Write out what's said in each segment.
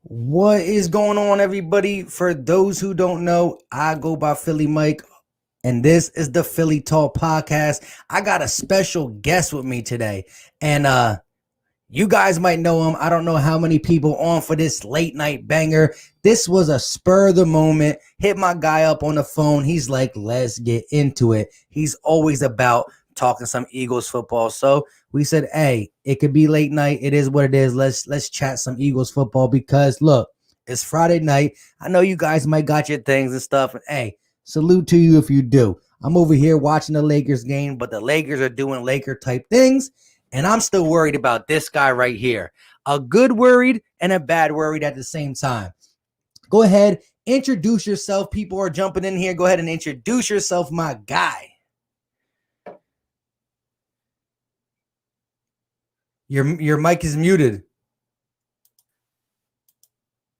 What is going on, everybody? For those who don't know, I go by Philly Mike, and this is the Philly Talk Podcast. I got a special guest with me today, and you guys might know him. I don't know how many people on for this late night banger. This was a spur of the moment. Hit my guy up on the phone. He's like, let's get into it. He's always about talking some Eagles football. So we said, hey, it could be late night. It is what it is. Let's chat some Eagles football because look, it's Friday night. I know you guys might got your things and stuff. And hey, salute to you if you do. I'm over here watching the Lakers game, but the Lakers are doing Laker type things. And I'm still worried about this guy right here. A good worried and a bad worried at the same time. Go ahead, introduce yourself. People are jumping in here. Go ahead and introduce yourself, my guy. Your mic is muted.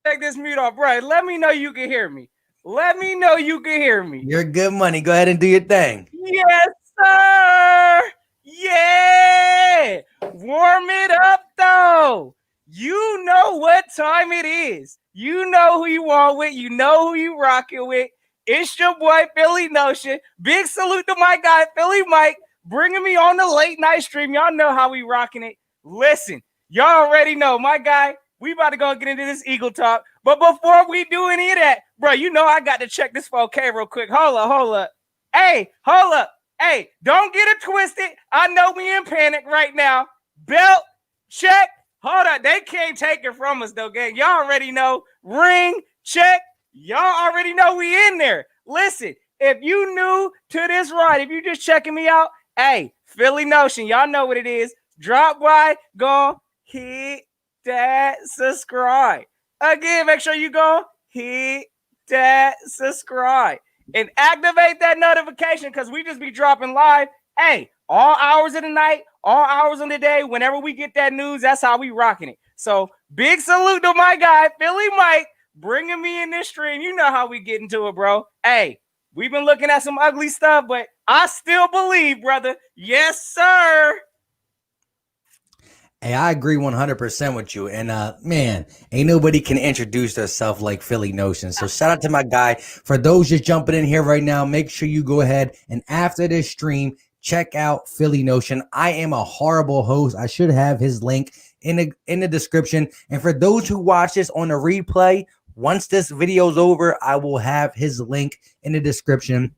Take this mute off, right? Let me know you can hear me. Let me know you can hear me. You're good money. Go ahead and do your thing. Yes, sir. Yeah. Warm it up, though. You know what time it is. You know who you on with. You know who you rocking with. It's your boy, Philly Notion. Big salute to my guy, Philly Mike, bringing me on the late night stream. Y'all know how we rocking it. Listen, y'all already know, my guy, we about to go get into this Eagle talk. But before we do any of that, bro, you know I got to check this 4K real quick. Hold up. Hey, hold up. Hey, don't get it twisted. I know we in panic right now. Belt, check. Hold up. They can't take it from us, though, gang. Y'all already know. Ring, check. Y'all already know we in there. Listen, if you new to this ride, if you just checking me out, hey, Philly Notion, y'all know what it is. Drop by, go hit that subscribe. Again, make sure you go hit that subscribe and activate that notification because we just be dropping live. Hey, all hours of the night, all hours of the day, whenever we get that news, that's how we rocking it. So big salute to my guy, Philly Mike, bringing me in this stream. You know how we get into it, bro. Hey, we've been looking at some ugly stuff, but I still believe, brother. Yes, sir. Hey, I agree 100% with you. And man, ain't nobody can introduce themselves like Philly Notion. So shout out to my guy. For those just jumping in here right now, make sure you go ahead and after this stream, check out Philly Notion. I am a horrible host. I should have his link in the description. And for those who watch this on the replay, once this video's over, I will have his link in the description.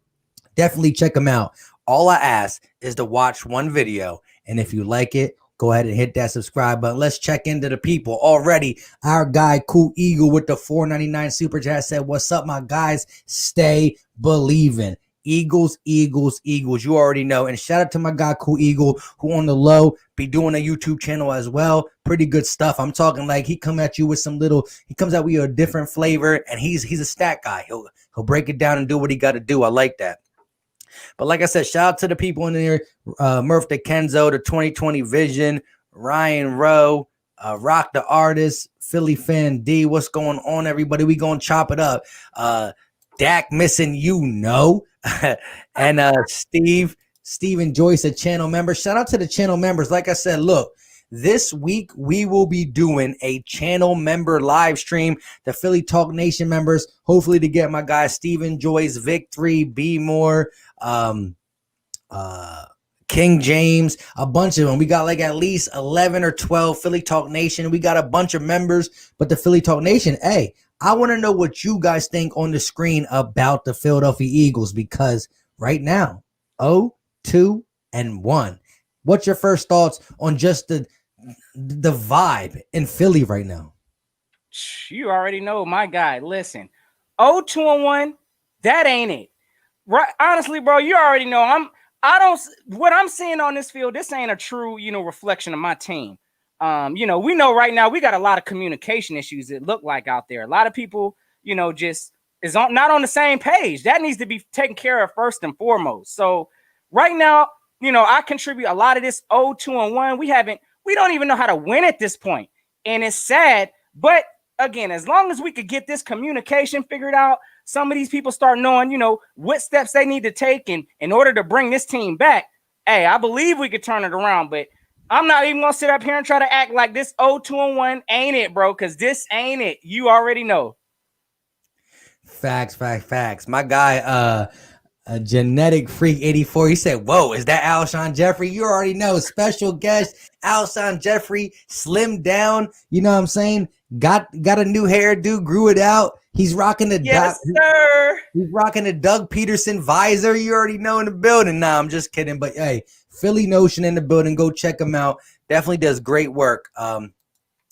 Definitely check him out. All I ask is to watch one video. And if you like it, go ahead and hit that subscribe button. Let's check into the people already. Our guy, Cool Eagle, with the $4.99 super chat said, what's up, my guys? Stay believing. Eagles, Eagles, Eagles. You already know. And shout out to my guy, Cool Eagle, who on the low be doing a YouTube channel as well. Pretty good stuff. I'm talking like he come at you with he comes out with a different flavor, and he's a stat guy. He'll break it down and do what he got to do. I like that. But like I said, shout out to the people in there, Murph the Kenzo, the 2020 Vision, Ryan Rowe, Rock the Artist, Philly Fan D. What's going on, everybody? We gonna chop it up. Dak missing, and Steve and Joyce, a channel member. Shout out to the channel members. Like I said, look, this week we will be doing a channel member live stream. The Philly Talk Nation members, hopefully to get my guy Steven Joyce, Victory, B More, King James, a bunch of them. We got like at least 11 or 12 Philly Talk Nation. We got a bunch of members, but the Philly Talk Nation, hey, I want to know what you guys think on the screen about the Philadelphia Eagles because right now, 0-2-1. What's your first thoughts on just the vibe in Philly right now? You already know, my guy. Listen, 0-2-1, that ain't it. Right? Honestly, bro, you already know. What I'm seeing on this field, this ain't a true, reflection of my team. We know right now we got a lot of communication issues that look like out there. A lot of people, just is not on the same page. That needs to be taken care of first and foremost. So right now, I contribute a lot of this 0-2-1. We don't even know how to win at this point. And it's sad. But again, as long as we could get this communication figured out, some of these people start knowing, what steps they need to take in order to bring this team back. Hey, I believe we could turn it around. But I'm not even gonna sit up here and try to act like this 0-2-1 ain't it, bro. Cause this ain't it. You already know. Facts. My guy, a genetic freak 84. He said, "Whoa, is that Alshon Jeffrey?" You already know. Special guest Alshon Jeffrey, slimmed down. You know what I'm saying? Got a new hairdo, grew it out. He's rocking the sir. He's rocking the Doug Peterson visor. You already know in the building. Nah, I'm just kidding. But hey, Philly Notion in the building. Go check him out. Definitely does great work.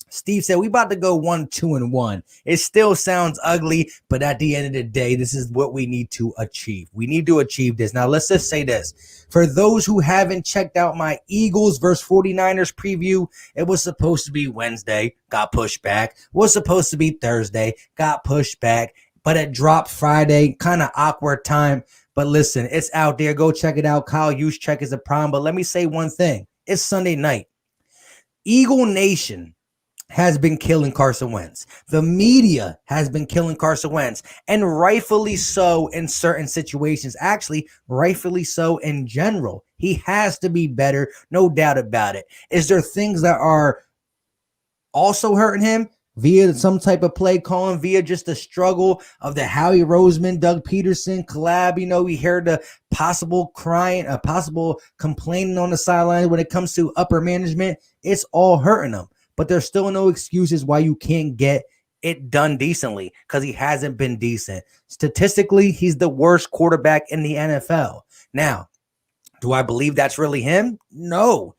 Steve said, we about to go 1-2-1. It still sounds ugly, but at the end of the day, this is what we need to achieve. We need to achieve this. Now, let's just say this. For those who haven't checked out my Eagles versus 49ers preview, it was supposed to be Wednesday, got pushed back. Was supposed to be Thursday, got pushed back. But it dropped Friday, kind of awkward time. But listen, it's out there. Go check it out. Kyle Juszczyk is a problem. But let me say one thing. It's Sunday night. Eagle Nation has been killing Carson Wentz. The media has been killing Carson Wentz, and rightfully so in certain situations. Actually, rightfully so in general. He has to be better, no doubt about it. Is there things that are also hurting him via some type of play calling, via just the struggle of the Howie Roseman, Doug Peterson collab? You know, we heard the possible crying, a possible complaining on the sideline when it comes to upper management. It's all hurting him. But there's still no excuses why you can't get it done decently, because he hasn't been decent. Statistically, he's the worst quarterback in the NFL. Now, do I believe that's really him? No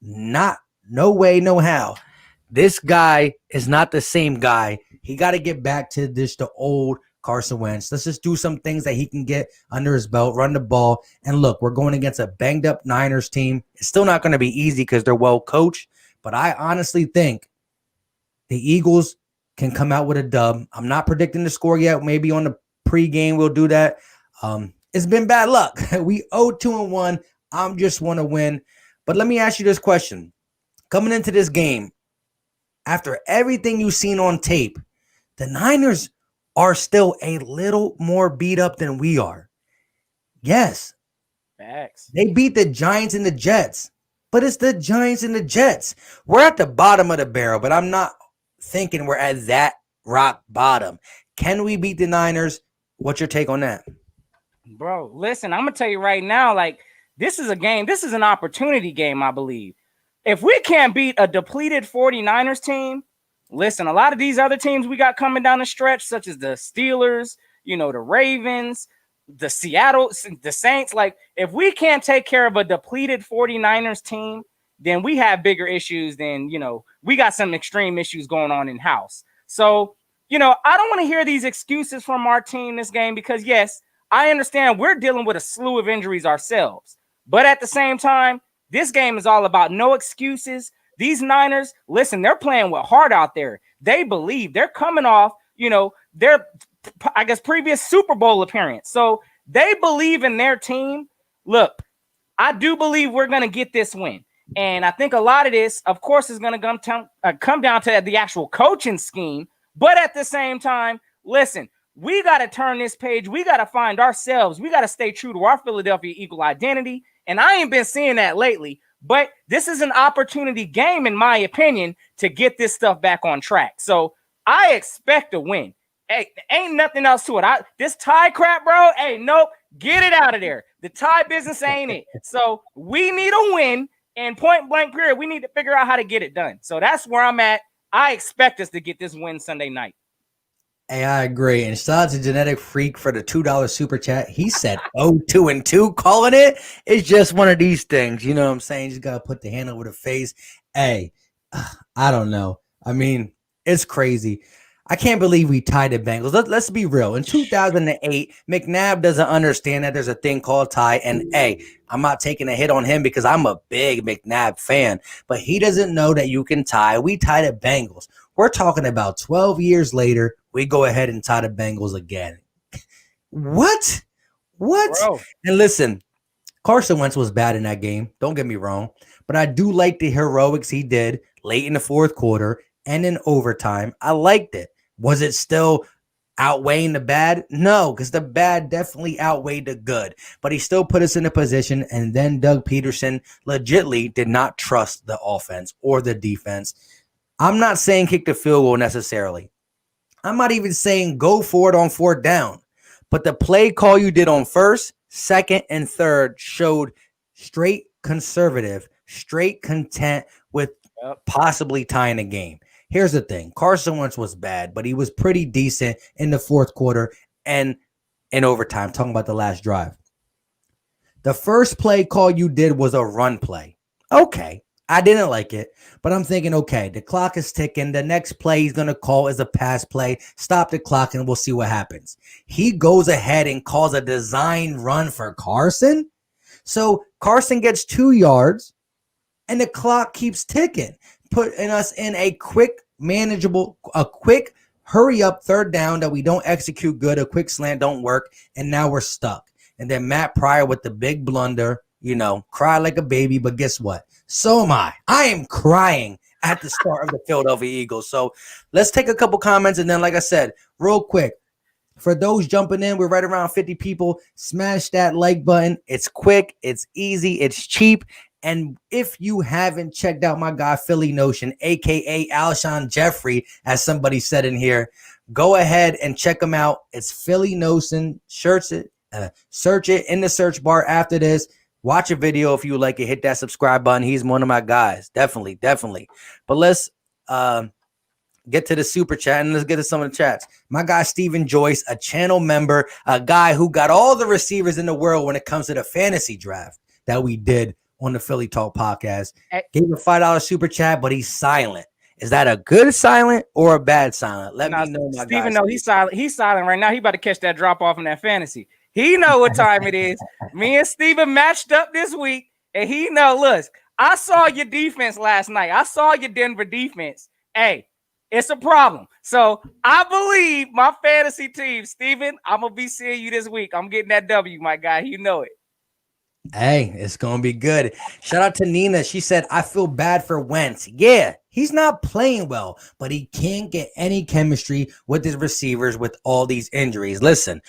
way, no how. This guy is not the same guy. He got to get back to the old Carson Wentz. Let's just do some things that he can get under his belt, run the ball. And look, we're going against a banged up Niners team. It's still not going to be easy because they're well coached. But I honestly think the Eagles can come out with a dub. I'm not predicting the score yet. Maybe on the pregame we'll do that. It's been bad luck. We 0-2-1. I'm just want to win. But let me ask you this question. Coming into this game, after everything you've seen on tape, the Niners are still a little more beat up than we are. Yes. Facts. They beat the Giants and the Jets. But it's the Giants and the Jets. We're at the bottom of the barrel, but I'm not thinking we're at that rock bottom. Can we beat the Niners? What's your take on that? Bro, listen, I'm going to tell you right now, like, this is a game. This is an opportunity game, I believe. If we can't beat a depleted 49ers team, listen, a lot of these other teams we got coming down the stretch, such as the Steelers, you know, the Ravens, the Saints, like, if we can't take care of a depleted 49ers team, then we have bigger issues than, you know, we got some extreme issues going on in house. So, you know, I don't want to hear these excuses from our team this game, because yes, I understand we're dealing with a slew of injuries ourselves, but at the same time, this game is all about no excuses. These Niners, listen, they're playing with heart out there. They believe. They're coming off, you know, their, I guess, previous Super Bowl appearance. So they believe in their team. Look, I do believe we're going to get this win. And I think a lot of this, of course, is going to come down to the actual coaching scheme. But at the same time, listen, we got to turn this page. We got to find ourselves. We got to stay true to our Philadelphia Eagle identity. And I ain't been seeing that lately. But this is an opportunity game, in my opinion, to get this stuff back on track. So I expect a win. Hey, ain't nothing else to it. This tie crap, bro. Hey, nope. Get it out of there. The tie business ain't it. So we need a win, and point blank period, we need to figure out how to get it done. So that's where I'm at. I expect us to get this win Sunday night. Hey, I agree. And shout out to Genetic Freak for the $2 super chat. He said 0-2-2. Calling it. It's just one of these things. You know what I'm saying? You just got to put the hand over the face. Hey, I don't know. I mean, it's crazy. I can't believe we tied the Bengals. Let's be real. In 2008, McNabb doesn't understand that there's a thing called tie. And hey, I'm not taking a hit on him because I'm a big McNabb fan. But he doesn't know that you can tie. We tied the Bengals. We're talking about 12 years later, we go ahead and tie the Bengals again. What? Bro. And listen, Carson Wentz was bad in that game. Don't get me wrong. But I do like the heroics he did late in the fourth quarter and in overtime. I liked it. Was it still outweighing the bad? No, because the bad definitely outweighed the good. But he still put us in a position, and then Doug Peterson legitly did not trust the offense or the defense. I'm not saying kick the field goal necessarily. I'm not even saying go for it on fourth down. But the play call you did on first, second, and third showed straight conservative, straight content with possibly tying the game. Here's the thing. Carson Wentz was bad, but he was pretty decent in the fourth quarter and in overtime, talking about the last drive. The first play call you did was a run play. Okay. I didn't like it, but I'm thinking, okay, the clock is ticking. The next play he's going to call is a pass play. Stop the clock and we'll see what happens. He goes ahead and calls a design run for Carson. So Carson gets 2 yards and the clock keeps ticking, putting us in a quick, manageable, a quick hurry up third down that we don't execute good. A quick slant don't work. And now we're stuck. And then Matt Pryor with the big blunder, cry like a baby. But guess what? So am I. I am crying at the start of the Philadelphia Eagles. So let's take a couple comments. And then, like I said, real quick, for those jumping in, we're right around 50 people. Smash that like button. It's quick. It's easy. It's cheap. And if you haven't checked out my guy, Philly Notion, a.k.a. Alshon Jeffrey, as somebody said in here, go ahead and check him out. It's Philly Notion. Search it in the search bar after this. Watch a video if you like it. Hit that subscribe button. He's one of my guys. Definitely. But let's get to the super chat and let's get to some of the chats. My guy, Steven Joyce, a channel member, a guy who got all the receivers in the world when it comes to the fantasy draft that we did on the Philly Talk podcast. Gave a $5 super chat, but he's silent. Is that a good silent or a bad silent? Let me know, my guy. Steven, no, he's silent. He's silent right now. He about to catch that drop off in that fantasy. He know what time it is. Me and Steven matched up this week, and he know, look, I saw your defense last night. I saw your Denver defense. Hey, it's a problem. So I believe my fantasy team, Steven, I'm going to be seeing you this week. I'm getting that W, my guy. You know it. Hey, it's going to be good. Shout out to Nina. She said, I feel bad for Wentz. Yeah, he's not playing well, but he can't get any chemistry with his receivers with all these injuries. Listen,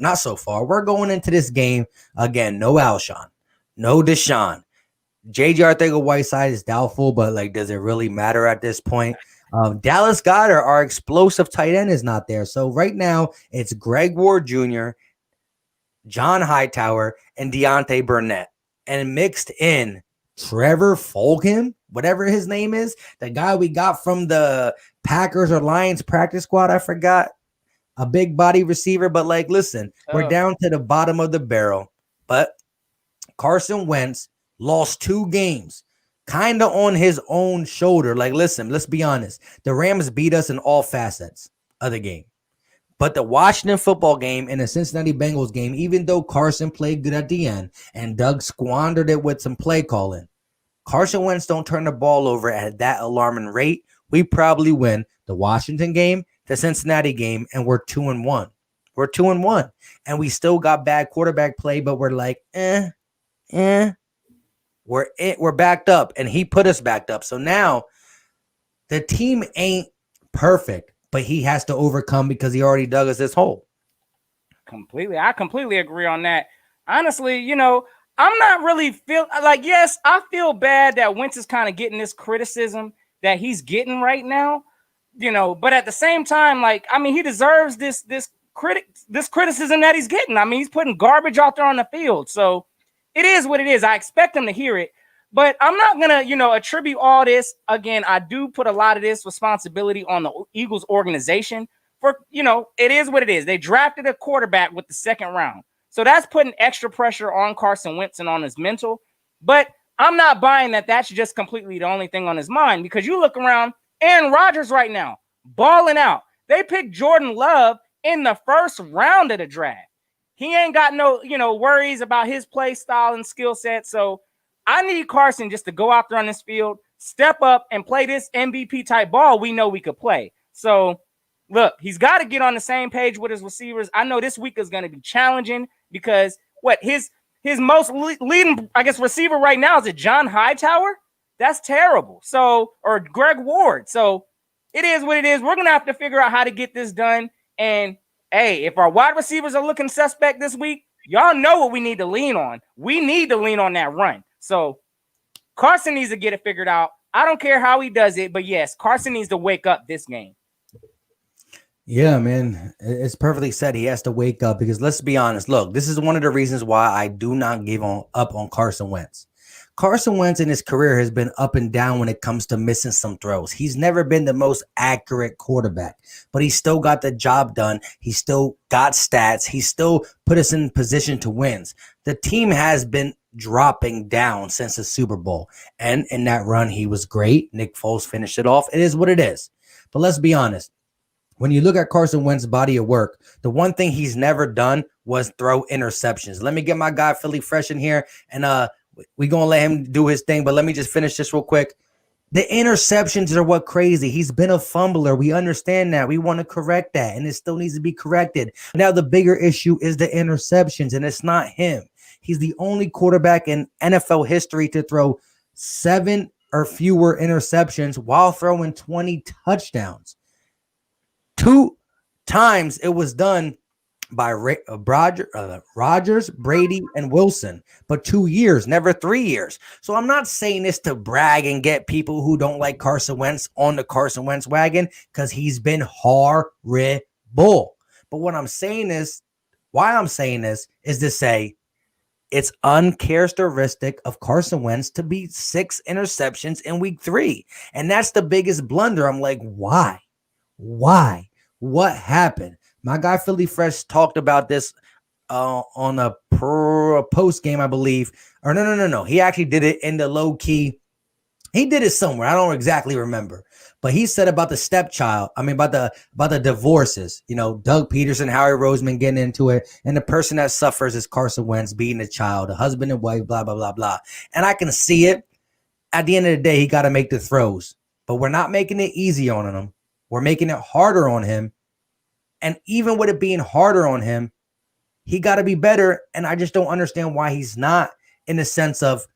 not so far. We're going into this game again. No Alshon, no Deshaun. J.J. Arcega-Whiteside is doubtful, but does it really matter at this point? Dallas Goedert, our explosive tight end, is not there. So right now it's Greg Ward Jr., John Hightower, and Deontay Burnett, and mixed in Trevor Fulgham, whatever his name is, the guy we got from the Packers or Lions practice squad. I forgot. A big body receiver, but listen, we're down to the bottom of the barrel. But Carson Wentz lost 2 games, kind of on his own shoulder. Listen, let's be honest. The Rams beat us in all facets of the game. But the Washington football game and the Cincinnati Bengals game, even though Carson played good at the end and Doug squandered it with some play calling, Carson Wentz don't turn the ball over at that alarming rate, we probably win the Washington game, the Cincinnati game, and we're 2-1. We're 2-1. And we still got bad quarterback play, but we're we're backed up, and he put us backed up. So now the team ain't perfect, but he has to overcome because he already dug us this hole. I completely agree on that. Honestly, I'm not really yes, I feel bad that Wentz is kind of getting this criticism that he's getting right now, but at the same time, he deserves this criticism that he's getting. He's putting garbage out there on the field. So it is what it is. I expect him to hear it, but I'm not going to, attribute all this. Again, I do put a lot of this responsibility on the Eagles organization for, it is what it is. They drafted a quarterback with the second round. So that's putting extra pressure on Carson Wentz and on his mental. But I'm not buying that that's just completely the only thing on his mind, because you look around, Aaron Rodgers right now, balling out. They picked Jordan Love in the first round of the draft. He ain't got no, worries about his play style and skill set. So I need Carson just to go out there on this field, step up and play this MVP type ball we know we could play. So look, he's got to get on the same page with his receivers. I know this week is going to be challenging because his most leading, receiver right now is it John Hightower? That's terrible. So, or Greg Ward. So it is what it is. We're going to have to figure out how to get this done. And hey, if our wide receivers are looking suspect this week, y'all know what we need to lean on. We need to lean on that run. So Carson needs to get it figured out. I don't care how he does it, but yes, Carson needs to wake up this game. Yeah, man, it's perfectly said. He has to wake up because let's be honest. Look, this is one of the reasons why I do not give up on Carson Wentz. Carson Wentz in his career has been up and down when it comes to missing some throws. He's never been the most accurate quarterback, but he still got the job done. He still got stats. He still put us in position to win. The team has been dropping down since the Super Bowl, and in that run, he was great. Nick Foles finished it off. It is what it is. But let's be honest. When you look at Carson Wentz's body of work, the one thing he's never done was throw interceptions. Let me get my guy Philly Fresh in here, and we're going to let him do his thing, but let me just finish this real quick. The interceptions are what crazy. He's been a fumbler. We understand that. We want to correct that, and it still needs to be corrected. Now, the bigger issue is the interceptions, and it's not him. He's the only quarterback in NFL history to throw 7 or fewer interceptions while throwing 20 touchdowns. 2 times it was done by Rodgers, Brady, and Wilson, but 2 years, never 3 years. So I'm not saying this to brag and get people who don't like Carson Wentz on the Carson Wentz wagon because he's been horrible. But what I'm saying is, why I'm saying this is to say it's uncharacteristic of Carson Wentz to beat 6 interceptions in week 3. And that's the biggest blunder. I'm like, why? Why? What happened? My guy Philly Fresh talked about this on a post game, I believe. Or no. He actually did it in the low key. He did it somewhere. I don't exactly remember. But he said about the stepchild. I mean, about the divorces. You know, Doug Peterson, Howie Roseman getting into it, and the person that suffers is Carson Wentz beating a child, a husband and wife, blah blah blah blah. And I can see it. At the end of the day, he got to make the throws, but we're not making it easy on him. We're making it harder on him. And even with it being harder on him, he got to be better. And I just don't understand why he's not in the sense of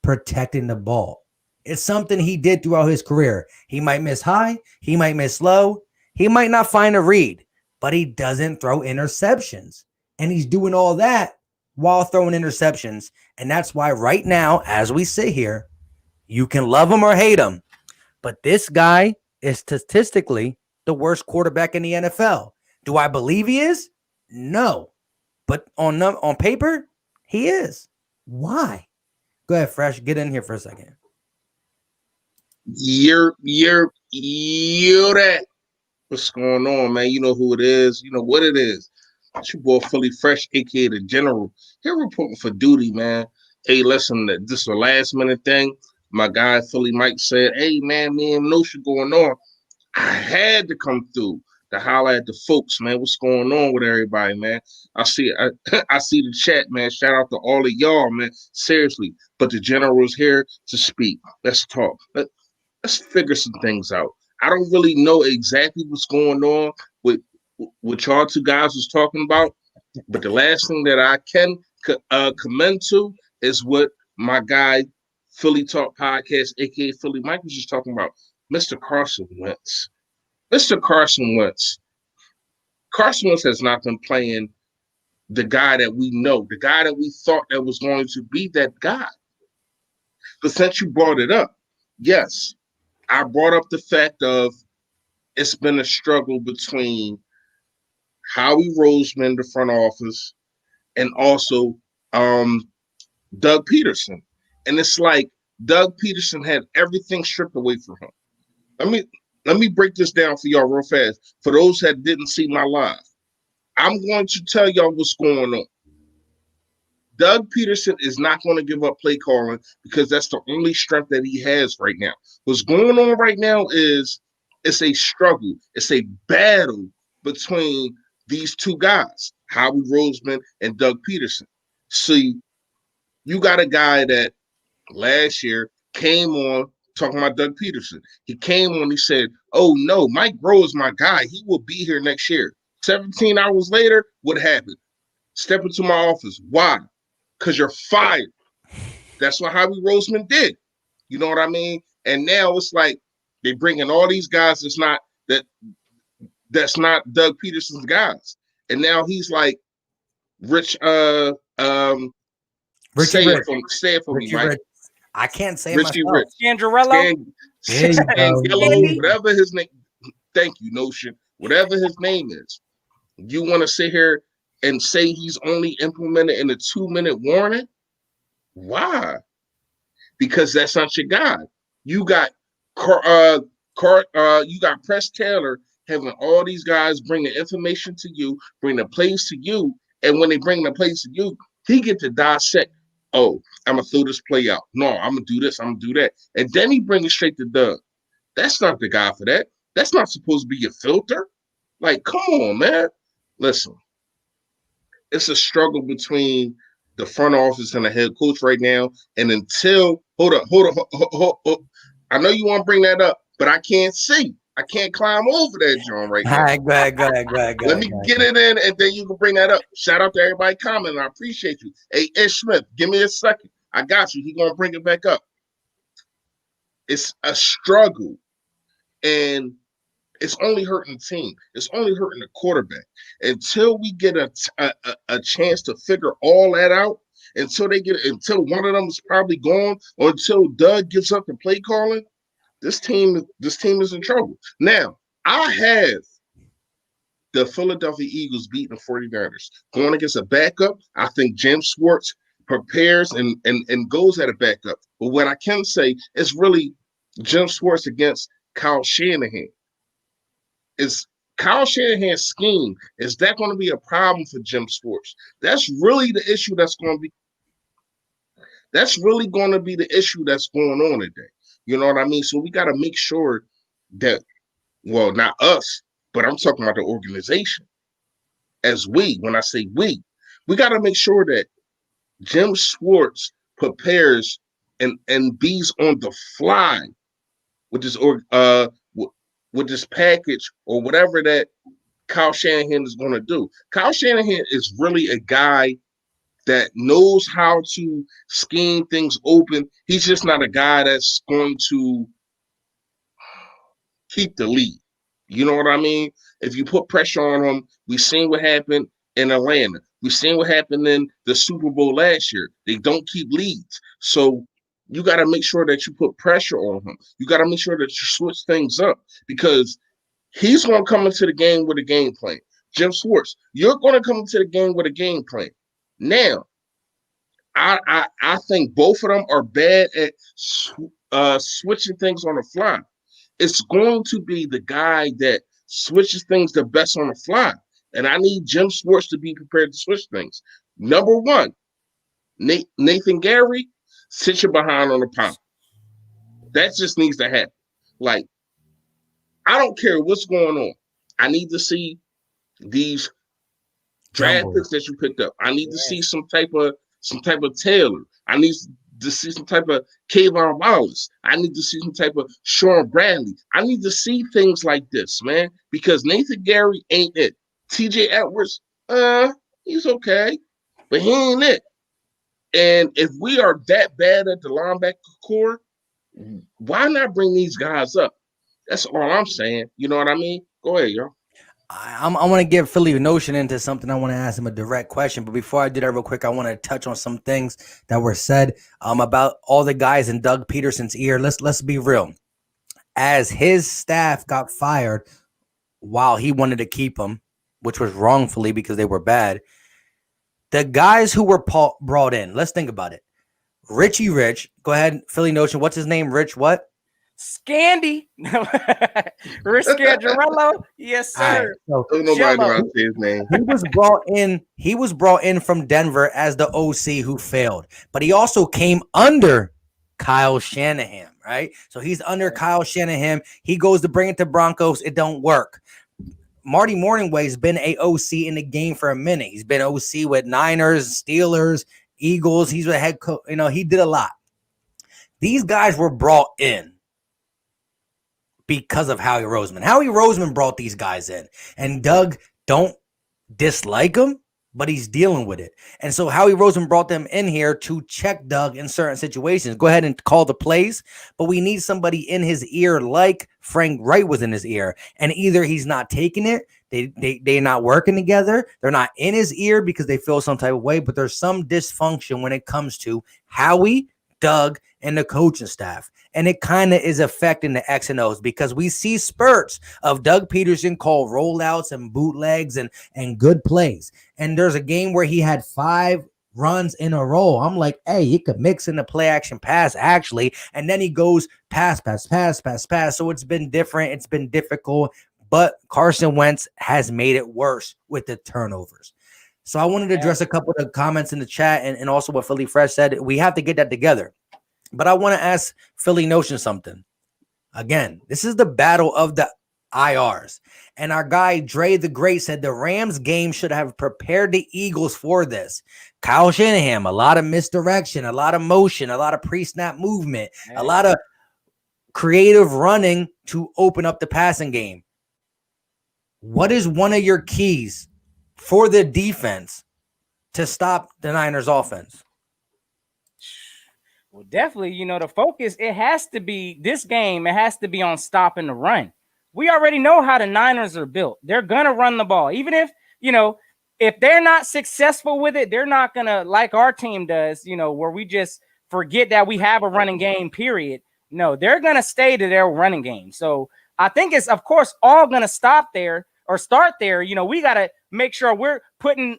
protecting the ball. It's something he did throughout his career. He might miss high. He might miss low. He might not find a read, but he doesn't throw interceptions. And he's doing all that while throwing interceptions. And that's why right now, as we sit here, you can love him or hate him, but this guy is statistically the worst quarterback in the NFL. Do I believe he is? No. But on paper, he is. Why? Go ahead, Fresh. Get in here for a second. You're that. What's going on, man? You know who it is. You know what it is. It's your boy Philly Fresh, a.k.a. The General. Here reporting for duty, man. Hey, listen, this is a last-minute thing. My guy Philly Mike said, hey, man, me and Notion going on. I had to come through to holler at the folks, man. What's going on with everybody, man? I see the chat, man. Shout out to all of y'all, man. Seriously. But the General's here to speak. Let's talk. Let's figure some things out. I don't really know exactly what's going on with what y'all two guys was talking about, but the last thing that I can commend to is what my guy Philly Talk Podcast, aka Philly Mike, was just talking about. Mr. Carson Wentz. Mr. Carson Wentz. Carson Wentz has not been playing the guy that we know, the guy that we thought that was going to be that guy. But since you brought it up, yes, I brought up the fact of it's been a struggle between Howie Roseman, the front office, and also Doug Peterson. And it's like Doug Peterson had everything stripped away from him. Let me break this down for y'all real fast. For those that didn't see my live, I'm going to tell y'all what's going on. Doug Peterson is not going to give up play calling because that's the only strength that he has right now. What's going on right now is it's a struggle. It's a battle between these two guys, Howie Roseman and Doug Peterson. See, you got a guy that last year came on talking about Doug Peterson. He came on, he said, oh no, Mike Rowe is my guy. He will be here next year. 17 hours later, what happened? Step into my office. Why? Because you're fired. That's what Howie Roseman did. You know what I mean? And now it's like they bring in all these guys that that's not Doug Peterson's guys. And now he's like, Rich, Richie Rich. say it for me, Richie Mike. Rich. I can't say Richie myself. Rich. Scandrello. There you go. Scangelo, whatever his name. Thank you, Notion. Whatever his name is. You want to sit here and say he's only implemented in a 2-minute warning? Why? Because that's not your guy. You got you got Press Taylor having all these guys bring the information to you, bring the plays to you, and when they bring the plays to you, he get to dissect. Oh, I'm gonna throw this play out. No, I'm gonna do this. I'm gonna do that, and then he bring it straight to Doug. That's not the guy for that. That's not supposed to be your filter. Like, come on, man. Listen, it's a struggle between the front office and the head coach right now. And until hold up. I know you want to bring that up, but I can't see. I can't climb over that, John, right now. All right, go ahead. Let me get it in, and then you can bring that up. Shout out to everybody commenting. I appreciate you. Hey, Ish Smith, give me a second. I got you. He's going to bring it back up. It's a struggle, and it's only hurting the team. It's only hurting the quarterback. Until we get a chance to figure all that out, until one of them is probably gone, or until Doug gives up the play calling, this team is in trouble. Now, I have the Philadelphia Eagles beating the 49ers. Going against a backup, I think Jim Schwartz prepares and goes at a backup. But what I can say is really Jim Schwartz against Kyle Shanahan. Is Kyle Shanahan's scheme, is that going to be a problem for Jim Schwartz? That's really the issue that's really going to be the issue that's going on today. You know what I mean? So we got to make sure that, well, not us, but I'm talking about the organization. When I say we got to make sure that Jim Schwartz prepares and bees on the fly with this with this package or whatever that Kyle Shanahan is going to do. Kyle Shanahan is really a guy that knows how to scheme things open. He's just not a guy that's going to keep the lead. You know what I mean? If you put pressure on him, we've seen what happened in Atlanta. We've seen what happened in the Super Bowl last year. They don't keep leads. So you got to make sure that you put pressure on him. You got to make sure that you switch things up because he's going to come into the game with a game plan. Jim Schwartz, you're going to come into the game with a game plan. Now, I think both of them are bad at switching things on the fly. It's going to be the guy that switches things the best on the fly. And I need Jim Schwartz to be prepared to switch things. Number one, Nathan Gary, sit your behind on the pound. That just needs to happen. Like, I don't care what's going on. I need to see these draft picks that you picked up. I need to see some type of Taylor. I need to see some type of Kayvon Wallace. I need to see some type of Sean Bradley. I need to see things like this, man, because Nathan Gary ain't it. TJ Edwards, he's okay, but he ain't it. And if we are that bad at the linebacker core, why not bring these guys up? That's all I'm saying. You know what I mean? Go ahead, y'all. I want to give Philly a notion into something. I want to ask him a direct question. But before I do that real quick, I want to touch on some things that were said about all the guys in Doug Peterson's ear. Let's be real. As his staff got fired while he wanted to keep them, which was wrongfully because they were bad, the guys who were brought in, let's think about it. Richie Rich. Go ahead, Philly notion. What's his name? Rich what? Scandy. Rich Scandrello. Yes, sir. Right, so nobody know his name. He was brought in from Denver as the OC who failed, but he also came under Kyle Shanahan, right? So he's under Kyle Shanahan. He goes to bring it to Broncos. It don't work. Marty Morningway's been a OC in the game for a minute. He's been OC with Niners, Steelers, Eagles. He's a head coach. You know, he did a lot. These guys were brought in because of Howie Roseman. Howie Roseman brought these guys in, and Doug don't dislike them, but he's dealing with it. And so Howie Roseman brought them in here to check Doug in certain situations. Go ahead and call the plays, but we need somebody in his ear like Frank Wright was in his ear. And either he's not taking it, they're not working together, they're not in his ear because they feel some type of way, but there's some dysfunction when it comes to Howie, Doug, and the coaching staff. And it kind of is affecting the X and O's because we see spurts of Doug Peterson call rollouts and bootlegs and good plays. And there's a game where he had 5 runs in a row. I'm like, hey, you could mix in the play action pass actually. And then he goes pass. So it's been different. It's been difficult, but Carson Wentz has made it worse with the turnovers. So I wanted to address a couple of comments in the chat and also what Philly Fresh said. We have to get that together. But I want to ask Philly Notion something. Again, this is the battle of the IRs. And our guy, Dre the Great, said the Rams game should have prepared the Eagles for this. Kyle Shanahan, a lot of misdirection, a lot of motion, a lot of pre-snap movement, a lot of creative running to open up the passing game. What is one of your keys for the defense to stop the Niners offense? Well, definitely, the focus, it has to be this game. It has to be on stopping the run. We already know how the Niners are built. They're going to run the ball. Even if, if they're not successful with it, they're not going to, like our team does, where we just forget that we have a running game, period. No, they're going to stay to their running game. So I think it's, of course, all going to stop there or start there. We got to make sure we're putting,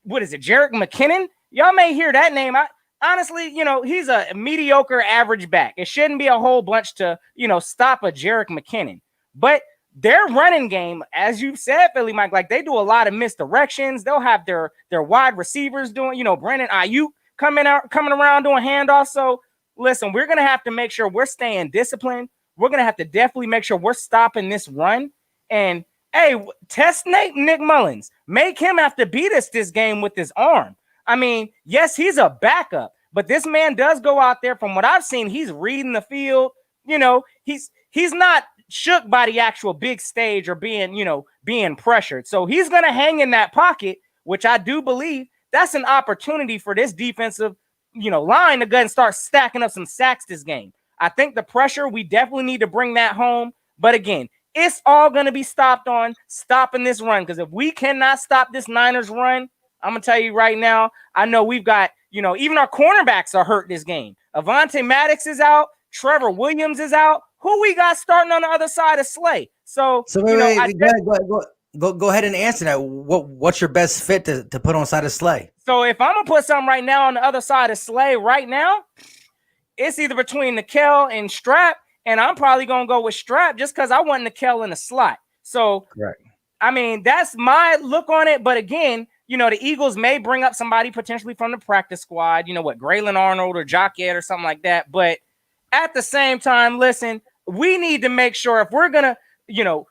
what is it, Jerick McKinnon? Y'all may hear that name. Honestly, he's a mediocre average back. It shouldn't be a whole bunch to, stop a Jerick McKinnon. But their running game, as you said, Philly Mike, like they do a lot of misdirections. They'll have their wide receivers doing, Brandon Ayuk coming around doing handoffs. So listen, we're going to have to make sure we're staying disciplined. We're going to have to definitely make sure we're stopping this run. And, hey, test Nick Mullins. Make him have to beat us this game with his arm. I mean, yes, he's a backup, but this man does go out there. From what I've seen, he's reading the field. He's not shook by the actual big stage or being pressured. So he's going to hang in that pocket, which I do believe that's an opportunity for this defensive, line to go and start stacking up some sacks this game. I think the pressure, we definitely need to bring that home. But again, it's all going to be stopped on stopping this run. Because if we cannot stop this Niners run, I'm going to tell you right now, I know we've got, even our cornerbacks are hurt this game. Avonte Maddox is out. Trevor Williams is out. Who we got starting on the other side of Slay? So wait, go ahead and answer that. What's your best fit to put on side of Slay? So if I'm going to put something right now on the other side of Slay right now, it's either between Nikel and Strap, and I'm probably going to go with Strap just because I want Nikel in the slot. So, correct. I mean, that's my look on it. But again, the Eagles may bring up somebody potentially from the practice squad, Graylin Arnold or Jockett or something like that. But at the same time, listen, we need to make sure if we're going to,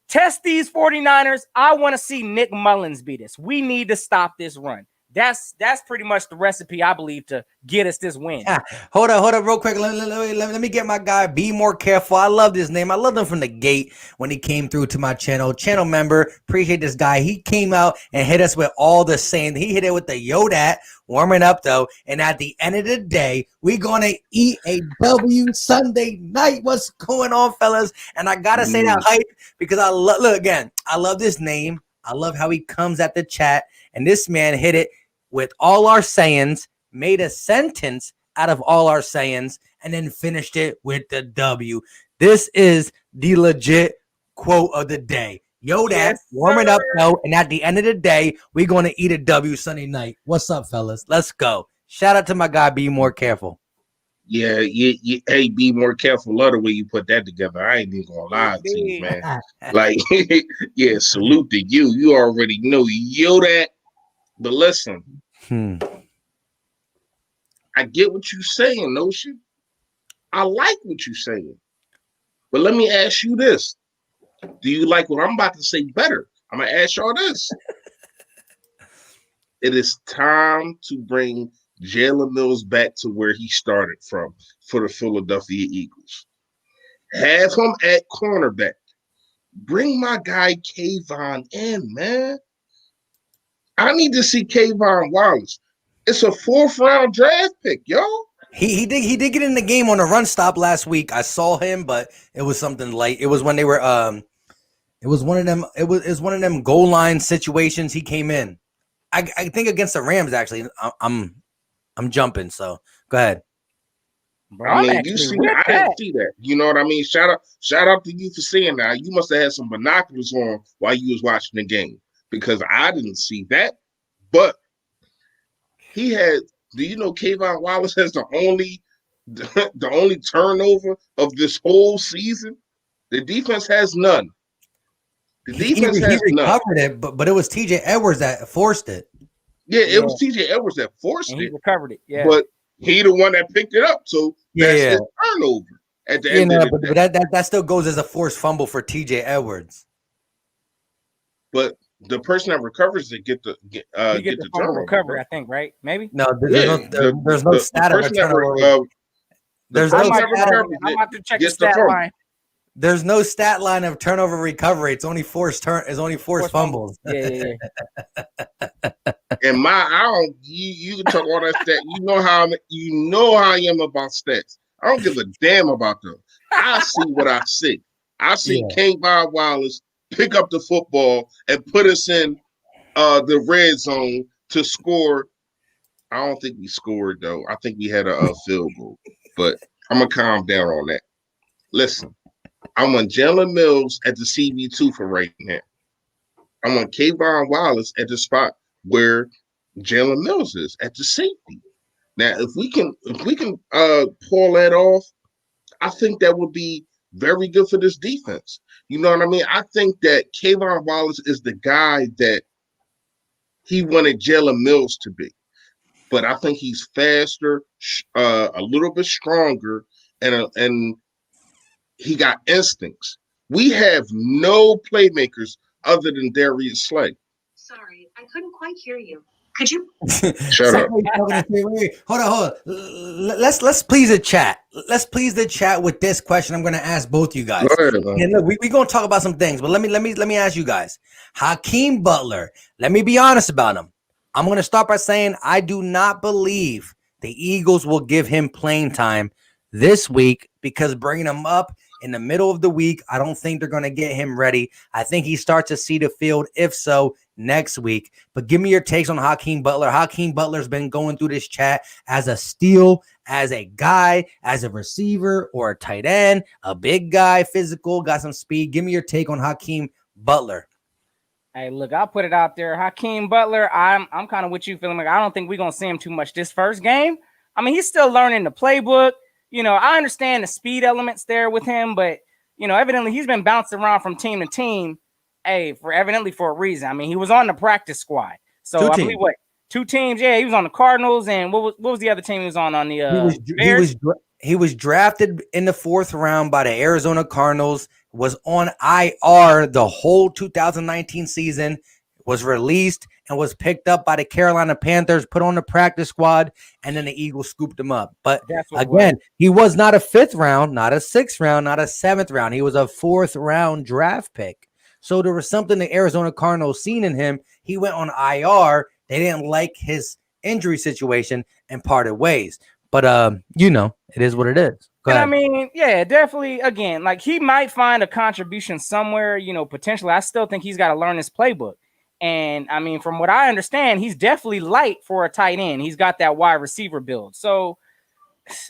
test these 49ers, I want to see Nick Mullins beat us. We need to stop this run. That's pretty much the recipe, I believe, to get us this win. Yeah. Hold up real quick. Let me get my guy. Be More Careful. I love this name. I loved him from the gate when he came through to my channel member. Appreciate this guy. He came out and hit us with all the same. He hit it with the Yodat, warming up though. And at the end of the day, we're going to eat a W Sunday night. What's going on, fellas? And I got to say that hype because I love this name. I love how he comes at the chat. And this man hit it with all our sayings, made a sentence out of all our sayings, and then finished it with the W. This is the legit quote of the day. Yodak, warming up though, and at the end of the day, we're going to eat a W Sunday night. What's up, fellas? Let's go. Shout out to my guy, Be More Careful. Yeah, hey, Be More Careful. Love the way you put that together. I ain't even gonna lie to you, man. Like, yeah, salute to you. You already know Yodak. But listen, I get what you're saying, Notion. I like what you're saying. But let me ask you this. Do you like what I'm about to say better? I'm going to ask y'all this. It is time to bring Jalen Mills back to where he started from for the Philadelphia Eagles. Have him at cornerback. Bring my guy Kayvon in, man. I need to see Kayvon Wallace. It's a 4th-round draft pick, yo. He did get in the game on a run stop last week. I saw him, but it was something light. It was when they were it was one of them goal line situations. He came in. I think against the Rams actually. I'm jumping, so go ahead. Bro, I mean, you see that? I didn't see that. You know what I mean? Shout out to you for seeing that. You must have had some binoculars on while you was watching the game, because I didn't see that. But he had. Do you know Kayvon Wallace has the only turnover of this whole season? The defense has none. The defense has none. He recovered it, but it was T.J. Edwards that forced it. Yeah, it was T.J. Edwards that forced and it. he recovered it. Yeah, but he the one that picked it up. So that's his turnover at the end of the day. But that still goes as a forced fumble for T.J. Edwards. But the person that recovers it get the fumble recovery, I think, right? Maybe. No, there's no stat of a turnover. There's no stat. I'm about to check the stat line. There's no stat line of turnover recovery. It's only forced fumbles. Yeah. And you can talk all that stat. You know how I am about stats. I don't give a damn about them. I see what I see. I see Kayvon Wallace pick up the football and put us in the red zone to score. I don't think we scored though. I think we had a field goal. But I'm gonna calm down on that. Listen. I want Jalen Mills at the CB2 for right now. I want Kayvon Wallace at the spot where Jalen Mills is at the safety. Now, if we can pull that off, I think that would be very good for this defense. You know what I mean? I think that Kayvon Wallace is the guy that he wanted Jalen Mills to be. But I think he's faster, a little bit stronger, and he got instincts. We have no playmakers other than Darius Slay. Sorry, I couldn't quite hear you. Could you shut up? Wait. Hold on. Let's please the chat. Let's please the chat with this question. I'm going to ask both you guys. Go ahead, and look, we're going to talk about some things, but let me ask you guys. Hakeem Butler. Let me be honest about him. I'm going to start by saying I do not believe the Eagles will give him playing time this week, because bringing him up in the middle of the week, I don't think they're going to get him ready. I think he starts to see the field, if so, next week. But give me your takes on Hakeem Butler. Hakeem Butler's been going through this chat as a steal, as a guy, as a receiver or a tight end, a big guy, physical, got some speed. Give me your take on Hakeem Butler. Hey, look, I'll put it out there. Hakeem Butler, I'm kind of with you, feeling like I don't think we're going to see him too much this first game. I mean, he's still learning the playbook. You know, I understand the speed elements there with him, but, you know, evidently he's been bouncing around from team to team, for a reason. I mean, he was on the practice squad. So I believe two teams? Yeah, he was on the Cardinals, and what was the other team he was on the Bears? He was drafted in the 4th round by the Arizona Cardinals, was on IR the whole 2019 season, was released and was picked up by the Carolina Panthers, put on the practice squad, and then the Eagles scooped him up. But again, he was not a 5th round, not a 6th round, not a 7th round. He was a 4th round draft pick. So there was something the Arizona Cardinals seen in him. He went on IR. They didn't like his injury situation and parted ways. But, you know, it is what it is. And I mean, yeah, definitely, again, like he might find a contribution somewhere, you know, potentially. I still think he's got to learn his playbook. And I mean, from what I understand, he's definitely light for a tight end. He's got that wide receiver build. So,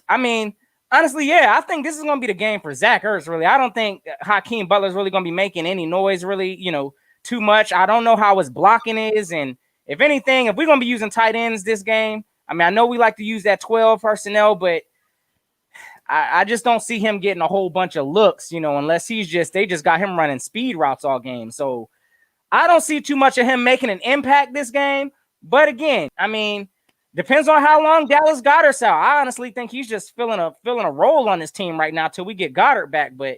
I mean, honestly, yeah, I think this is going to be the game for Zach Ertz, really. I don't think Hakeem Butler's really going to be making any noise, really, you know, too much. I don't know how his blocking is. And if anything, if we're going to be using tight ends this game, I mean, I know we like to use that 12 personnel, but I just don't see him getting a whole bunch of looks, you know, unless they just got him running speed routes all game. So I don't see too much of him making an impact this game. But again, I mean, depends on how long Dallas Goedert's out. I honestly think he's just filling a role on this team right now till we get Goddard back. But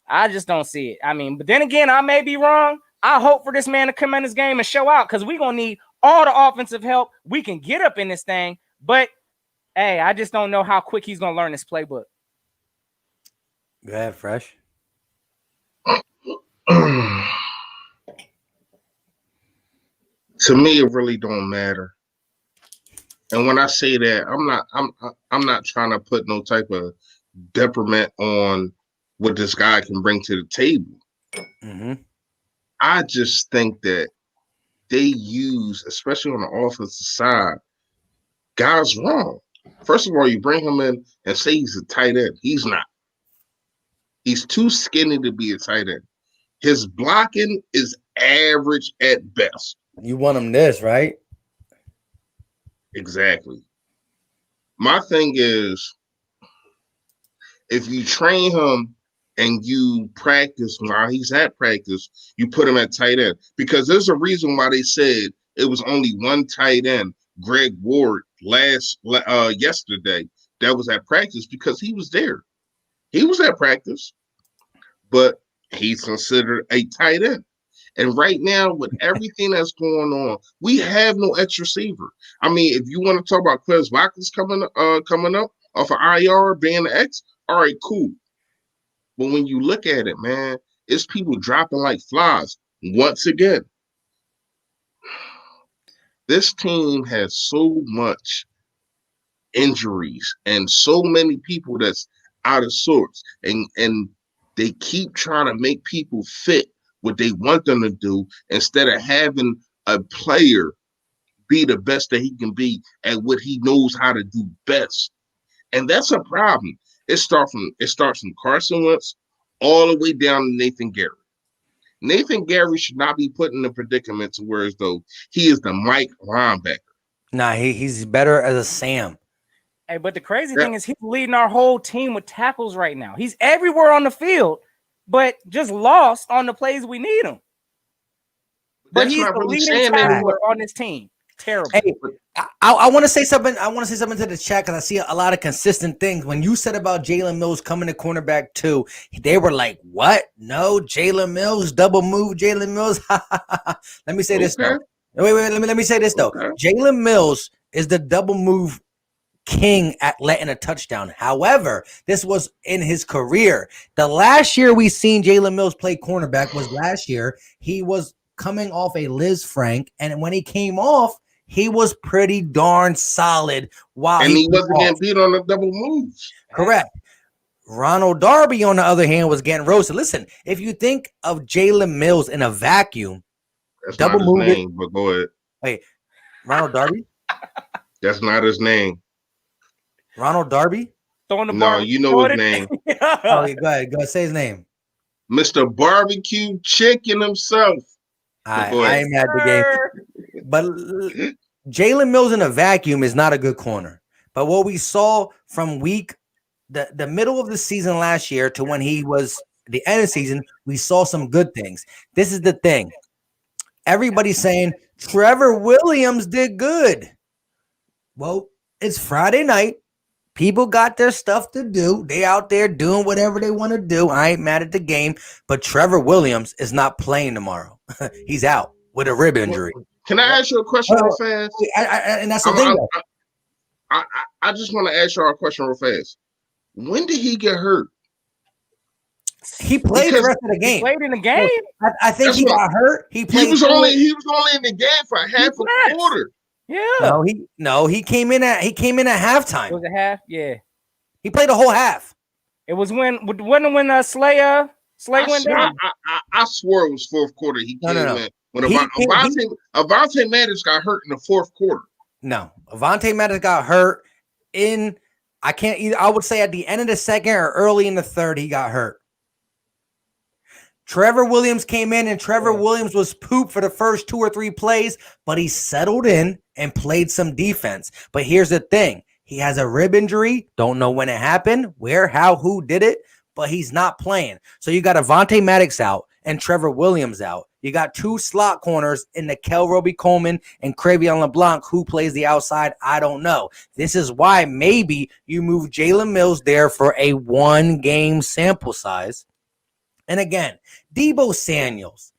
I just don't see it. I mean, but then again, I may be wrong. I hope for this man to come in this game and show out, because we're going to need all the offensive help we can get up in this thing. But hey, I just don't know how quick he's going to learn this playbook. Go ahead, Fresh. To me, it really don't matter. And when I say that, I'm not trying to put no type of detriment on what this guy can bring to the table. Mm-hmm. I just think that they use, especially on the offensive side, guys wrong. First of all, you bring him in and say he's a tight end. He's not. He's too skinny to be a tight end. His blocking is average at best. You want him this, right? Exactly. My thing is, if you train him and you practice while he's at practice, you put him at tight end. Because there's a reason why they said it was only one tight end, Greg Ward, yesterday, that was at practice because he was there. He was at practice, but he's considered a tight end. And right now, with everything that's going on, we have no X receiver. I mean, if you want to talk about Quez Watkins coming up off of IR being the X, all right, cool. But when you look at it, man, it's people dropping like flies. Once again, this team has so much injuries and so many people that's out of sorts, and they keep trying to make people fit what they want them to do instead of having a player be the best that he can be at what he knows how to do best. And that's a problem. It starts from Carson Wentz all the way down to Nathan Gary. Nathan Gary should not be put in a predicament to where as though he is the Mike linebacker. Nah, he's better as a Sam. Hey, but the crazy thing is he's leading our whole team with tackles right now. He's everywhere on the field, but just lost on the plays we need him. But he's the leading tackler on this team. Terrible. Hey, I want to say something. I want to say something to the chat because I see a lot of consistent things. When you said about Jalen Mills coming to cornerback too, they were like, "What? No, Jalen Mills, double move, Jalen Mills." Let me say this though. Wait. Let me say this though. Jalen Mills is the double move king at letting a touchdown. However, this was in his career. The last year we seen Jalen Mills play cornerback was last year. He was coming off a Liz Frank, and when he came off, he was pretty darn solid. While and he wasn't getting beat on the double moves. Correct. Ronald Darby, on the other hand, was getting roasted. Listen, if you think of Jalen Mills in a vacuum, that's double not his move name, but go ahead. Wait, Ronald Darby? That's not his name. Ronald Darby? No, you know his name. Oh, go ahead. Say his name. Mr. Barbecue Chicken himself. I ain't mad at the game. But Jalen Mills in a vacuum is not a good corner. But what we saw from the middle of the season last year to when he was the end of the season, we saw some good things. This is the thing. Everybody's saying Trevor Williams did good. Well, it's Friday night. People got their stuff to do. They out there doing whatever they want to do. I ain't mad at the game, but Trevor Williams is not playing tomorrow. He's out with a rib injury. Can I ask you a question real fast? And that's the thing. I just want to ask y'all a question real fast. When did he get hurt? He played the rest of the game. He played in the game. I think he got hurt. He was only in the game for half a quarter. Yeah. He came in at halftime. Was it half? Yeah. He played the whole half. It was when Slay went down. I swore it was fourth quarter. He came in when Avonte Maddox got hurt in the fourth quarter. No, Avonte Maddox got hurt in. I would say at the end of the second or early in the third, he got hurt. Trevor Williams came in, and Trevor Williams was poop for the first 2 or 3 plays, but he settled in and played some defense. But here's the thing. He has a rib injury. Don't know when it happened, where, how, who did it, but he's not playing. So you got Avonte Maddox out and Trevor Williams out. You got 2 slot corners in Nickel Roby-Coleman and Cravion LeBlanc. Who plays the outside? I don't know. This is why maybe you move Jalen Mills there for a 1-game sample size. And again, Deebo Samuels,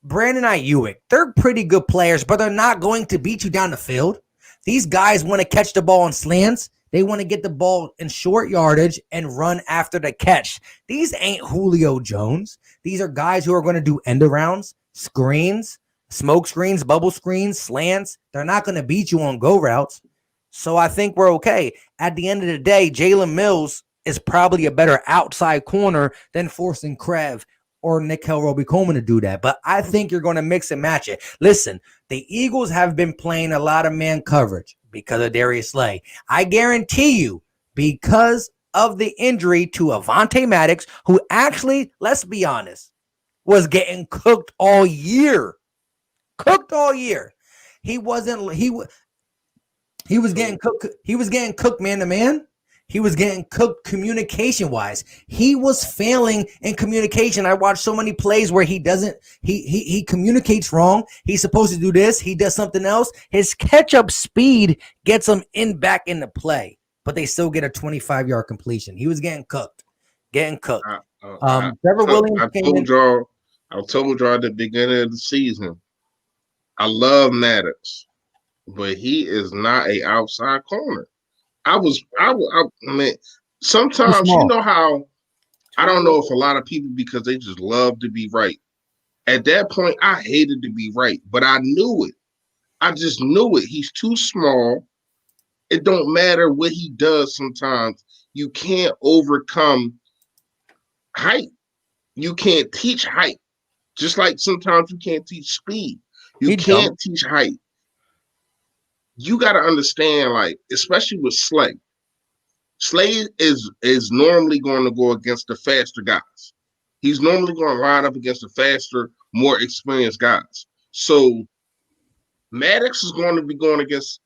Brandon Ayuk, they're pretty good players, but they're not going to beat you down the field. These guys want to catch the ball on slants. They want to get the ball in short yardage and run after the catch. These ain't Julio Jones. These are guys who are going to do end arounds, screens, smoke screens, bubble screens, slants. They're not going to beat you on go routes. So I think we're okay. At the end of the day, Jalen Mills is probably a better outside corner than forcing Krev or Nickel Roby-Coleman to do that. But I think you're going to mix and match it. Listen, the Eagles have been playing a lot of man coverage because of Darius Slay. I guarantee you, because of the injury to Avonte Maddox, who actually, let's be honest, was getting cooked all year. Cooked all year. He was getting cooked. He was getting cooked man to man. He was getting cooked communication wise. He was failing in communication. I watched so many plays where he communicates wrong. He's supposed to do this. He does something else. His catch up speed gets him back into play, but they still get a 25-yard completion. He was getting cooked. Trevor Williams. I told y'all at the beginning of the season, I love Maddox, but he is not an outside corner. I mean, sometimes you know how I don't know if a lot of people, because they just love to be right. At that point, I hated to be right, but I knew it. I just knew it. He's too small. It don't matter what he does. Sometimes you can't overcome height. You can't teach height. Just like sometimes you can't teach speed. You can't teach height. You got to understand, like, especially with Slay. Slay is normally going to go against the faster guys. He's normally going to line up against the faster, more experienced guys. So Maddox is going to be going against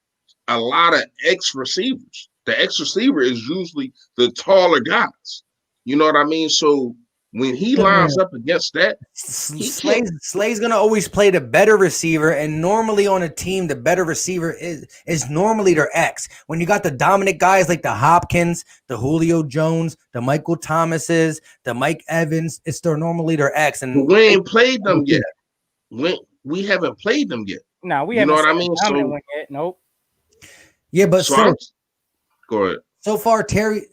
a lot of X receivers. The X receiver is usually the taller guys. You know what I mean? So when he lines up against that, Slay's gonna always play the better receiver, and normally on a team, the better receiver is normally their X. When you got the dominant guys like the Hopkins, the Julio Jones, the Michael Thomases, the Mike Evans, they're normally their X. And we ain't played them yet. We haven't played them yet. No, we haven't. You know what I mean? So, yet. Nope. Yeah, but go ahead. So far,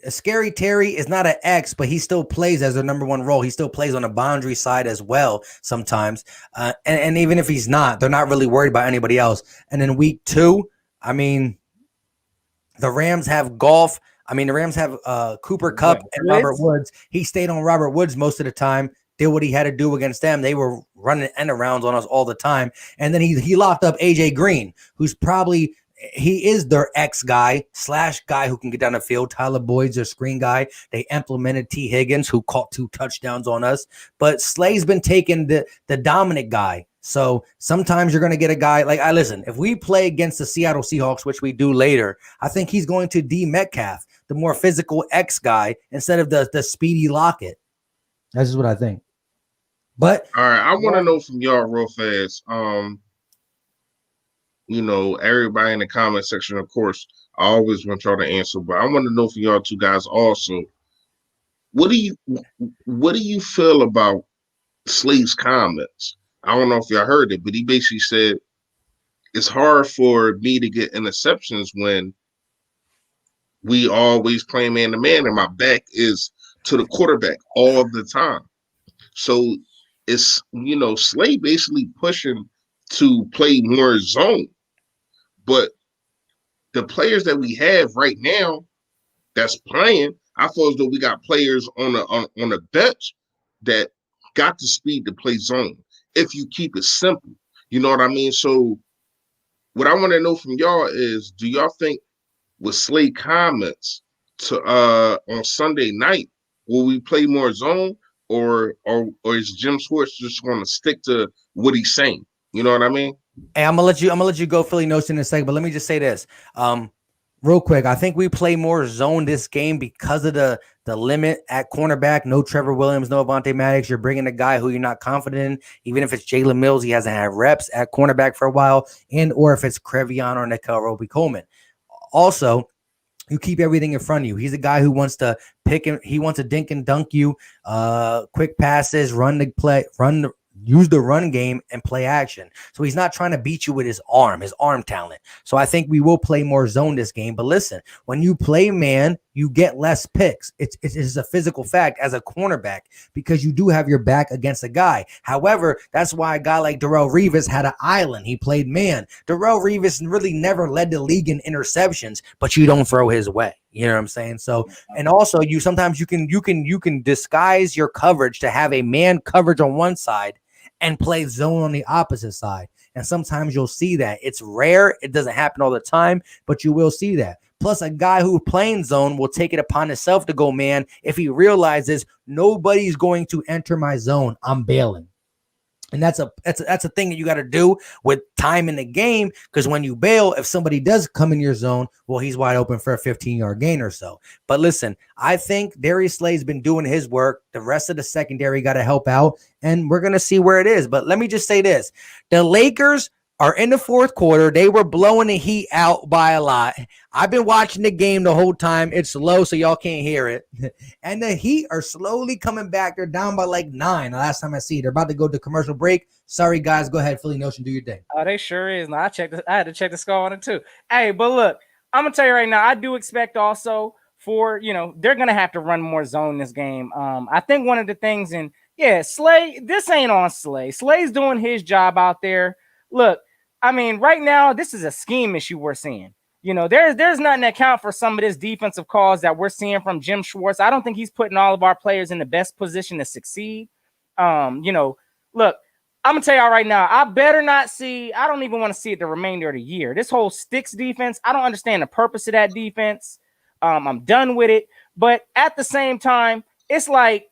Scary Terry is not an X, but he still plays as their number one role. He still plays on the boundary side as well sometimes. And even if he's not, they're not really worried about anybody else. And in week 2, I mean, the Rams have golf. I mean, the Rams have Cooper Kupp and Robert Woods. He stayed on Robert Woods most of the time, did what he had to do against them. They were running end arounds on us all the time. And then he locked up AJ Green, who's probably – he is their X guy / guy who can get down the field. Tyler Boyd's their screen guy. They implemented T. Higgins, who caught 2 touchdowns on us. But Slay's been taking the dominant guy. So sometimes you're going to get a guy like, listen, if we play against the Seattle Seahawks, which we do later, I think he's going to D. Metcalf, the more physical X guy, instead of the speedy Lockett. That's just what I think. But all right, I want to know from y'all real fast. You know, everybody in the comment section, of course, I always want y'all to answer, but I want to know from y'all two guys also. What do you feel about Slay's comments? I don't know if y'all heard it, but he basically said it's hard for me to get interceptions when we always play man to man and my back is to the quarterback all the time. So it's, you know, Slay basically pushing to play more zone. But the players that we have right now that's playing, I feel as though we got players on the bench that got the speed to play zone if you keep it simple. You know what I mean? So what I want to know from y'all is, do y'all think with Slay comments to on Sunday night, will we play more zone or is Jim Schwartz just going to stick to what he's saying? You know what I mean? Hey, I'm gonna let you go, Philly Notion, in a second, but let me just say this. Real quick, I think we play more zone this game because of the limit at cornerback. No Trevor Williams, no Avonte Maddox. You're bringing a guy who you're not confident in. Even if it's Jalen Mills, he hasn't had reps at cornerback for a while, or if it's Crevion or Nickel Roby-Coleman. Also, you keep everything in front of you. He's a guy who wants to pick him. He wants to dink and dunk you, quick passes, run the use the run game and play action. So he's not trying to beat you with his arm talent. So I think we will play more zone this game. But listen, when you play man, you get less picks. It's a physical fact as a cornerback because you do have your back against a guy. However, that's why a guy like Darrelle Revis had an island. He played man. Darrelle Revis really never led the league in interceptions, but you don't throw his way. You know what I'm saying? So, and also you sometimes you can disguise your coverage to have a man coverage on one side and play zone on the opposite side. And sometimes you'll see that. It's rare. It doesn't happen all the time, but you will see that. Plus, a guy who playing zone will take it upon himself to go man if he realizes nobody's going to enter my zone. I'm bailing. And that's a thing that you got to do with time in the game, because when you bail, if somebody does come in your zone, well, he's wide open for a 15-yard gain or so. But listen, I think Darius Slay's been doing his work. The rest of the secondary got to help out, and we're going to see where it is. But let me just say this. The Lakers are in the fourth quarter. They were blowing the Heat out by a lot. I've been watching the game the whole time. It's low, so y'all can't hear it. And the Heat are slowly coming back. They're down by like 9 the last time I see it. They're about to go to commercial break. Sorry, guys. Go ahead, Philly Notion. Do your thing. Oh, they sure is. No, I had to check the score on it too. Hey, but look, I'm going to tell you right now, I do expect also for, they're going to have to run more zone this game. I think one of the things, and yeah, Slay, this ain't on Slay. Slay's doing his job out there. Look, I mean, right now, this is a scheme issue we're seeing. There's nothing to account for some of this defensive calls that we're seeing from Jim Schwartz. I don't think he's putting all of our players in the best position to succeed. Look, I'm going to tell y'all right now, I don't even want to see it the remainder of the year. This whole sticks defense, I don't understand the purpose of that defense. I'm done with it. But at the same time, it's like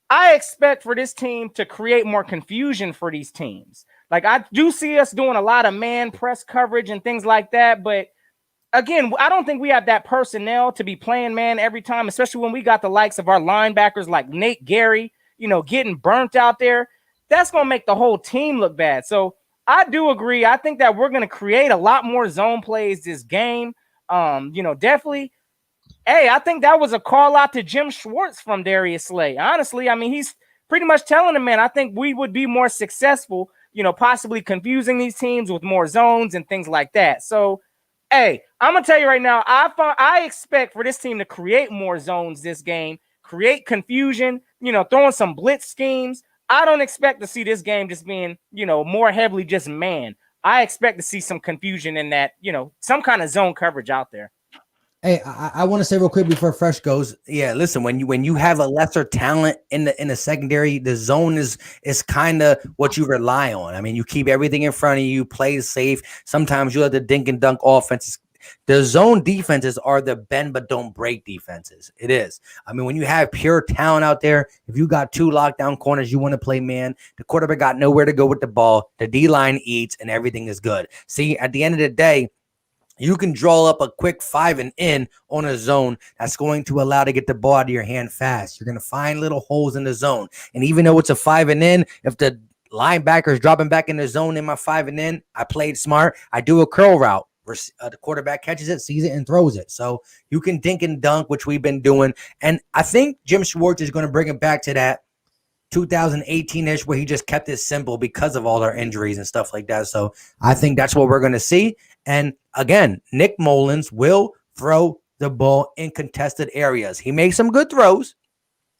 I expect for this team to create more confusion for these teams. Like, I do see us doing a lot of man press coverage and things like that. But again, I don't think we have that personnel to be playing man every time, especially when we got the likes of our linebackers like Nate Gary, getting burnt out there. That's going to make the whole team look bad. So I do agree. I think that we're going to create a lot more zone plays this game. Definitely. Hey, I think that was a call out to Jim Schwartz from Darius Slay. Honestly, I mean, he's pretty much telling him, man, I think we would be more successful, possibly confusing these teams with more zones and things like that. So, hey, I'm going to tell you right now, I expect for this team to create more zones this game, create confusion, throwing some blitz schemes. I don't expect to see this game just being, more heavily just man. I expect to see some confusion in that, some kind of zone coverage out there. Hey, I want to say real quick before Fresh goes. Yeah, listen, when you have a lesser talent in the secondary, the zone is kind of what you rely on. I mean, you keep everything in front of you, play safe. Sometimes you have the dink and dunk offenses. The zone defenses are the bend but don't break defenses. It is. I mean, when you have pure talent out there, if you got 2 lockdown corners, you want to play man. The quarterback got nowhere to go with the ball. The D-line eats, and everything is good. See, at the end of the day, you can draw up a quick 5 and in on a zone that's going to allow to get the ball out of your hand fast. You're going to find little holes in the zone. And even though it's a 5 and in, if the linebacker is dropping back in the zone in my 5 and in, I played smart. I do a curl route. The quarterback catches it, sees it, and throws it. So you can dink and dunk, which we've been doing. And I think Jim Schwartz is going to bring it back to that 2018-ish where he just kept it simple because of all our injuries and stuff like that. So I think that's what we're going to see. And again, Nick Mullins will throw the ball in contested areas. He makes some good throws,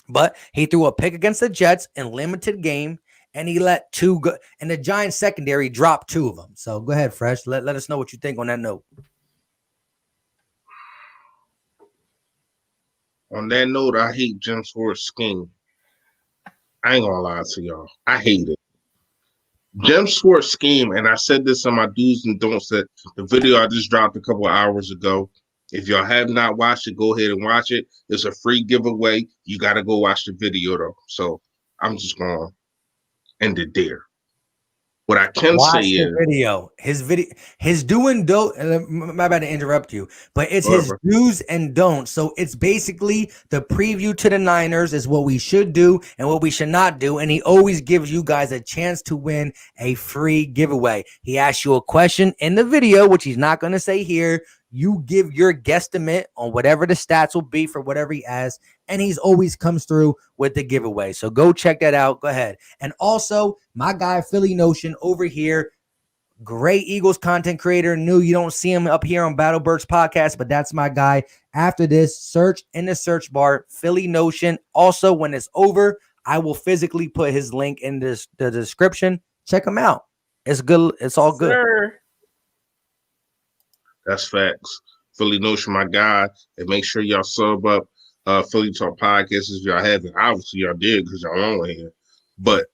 but he threw a pick against the Jets in limited game, and he let 2 go. And the Giants secondary dropped 2 of them. So go ahead, Fresh. Let us know what you think on that note. On that note, I hate Jim Schwartz's scheme. I ain't gonna lie to y'all. I hate it. Jim Schwartz scheme, and I said this on my do's and don'ts, that the video I just dropped a couple of hours ago. If y'all have not watched it, go ahead and watch it. It's a free giveaway. You got to go watch the video, though. So I'm just going to end it there. What I can say is his do and don't. My bad to interrupt you, but it's his do's and don'ts. So it's basically the preview to the Niners is what we should do and what we should not do. And he always gives you guys a chance to win a free giveaway. He asks you a question in the video, which he's not going to say here. You give your guesstimate on whatever the stats will be for whatever he has, and he's always comes through with the giveaway. So go check that out. Go ahead. And also, my guy Philly Notion over here, great Eagles content creator. New, you don't see him up here on Battle Birds podcast, but that's my guy. After this, search in the search bar, Philly Notion. Also, when it's over, I will physically put his link in the description. Check him out. It's good. It's all good. Sir. That's facts. Philly Notion, my guy. And make sure y'all sub up Philly Talk Podcast if y'all haven't. Obviously, y'all did because y'all on here. But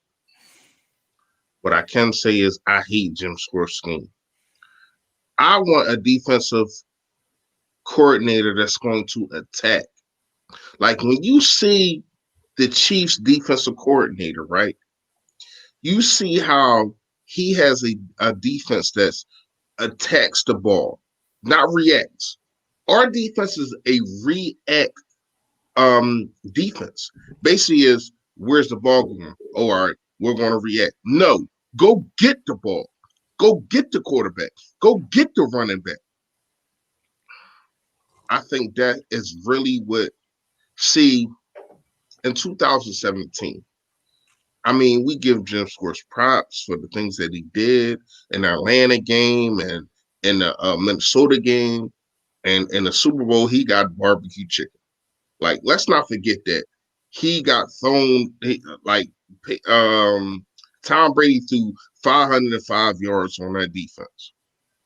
what I can say is I hate Jim Schwartz's scheme. I want a defensive coordinator that's going to attack. Like when you see the Chiefs defensive coordinator, right? You see how he has a defense that's attacks the ball, not reacts. Our defense is a react defense. Basically is, where's the ball going? Oh, all right, we're going to react. No, go get the ball. Go get the quarterback. Go get the running back. I think that is really what, see, in 2017, I mean, we give Jim Schwartz props for the things that he did in the Atlanta game and in the Minnesota game, and in the Super Bowl, he got barbecue chicken. Like, let's not forget that he got thrown Tom Brady threw 505 yards on that defense.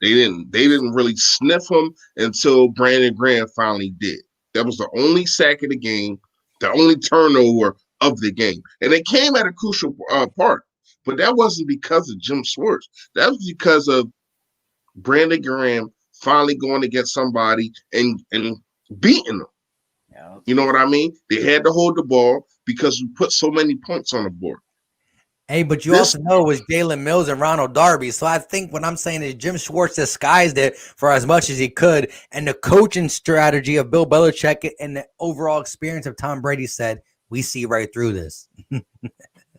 They didn't really sniff him until Brandon Graham finally did. That was the only sack of the game, the only turnover of the game. And it came at a crucial part. But that wasn't because of Jim Schwartz. That was because of Brandon Graham finally going against somebody and beating them. Yeah. You know what I mean? They had to hold the ball because we put so many points on the board. Hey, but you also know it was Jalen Mills and Ronald Darby. So I think what I'm saying is Jim Schwartz disguised it for as much as he could. And the coaching strategy of Bill Belichick and the overall experience of Tom Brady said, we see right through this.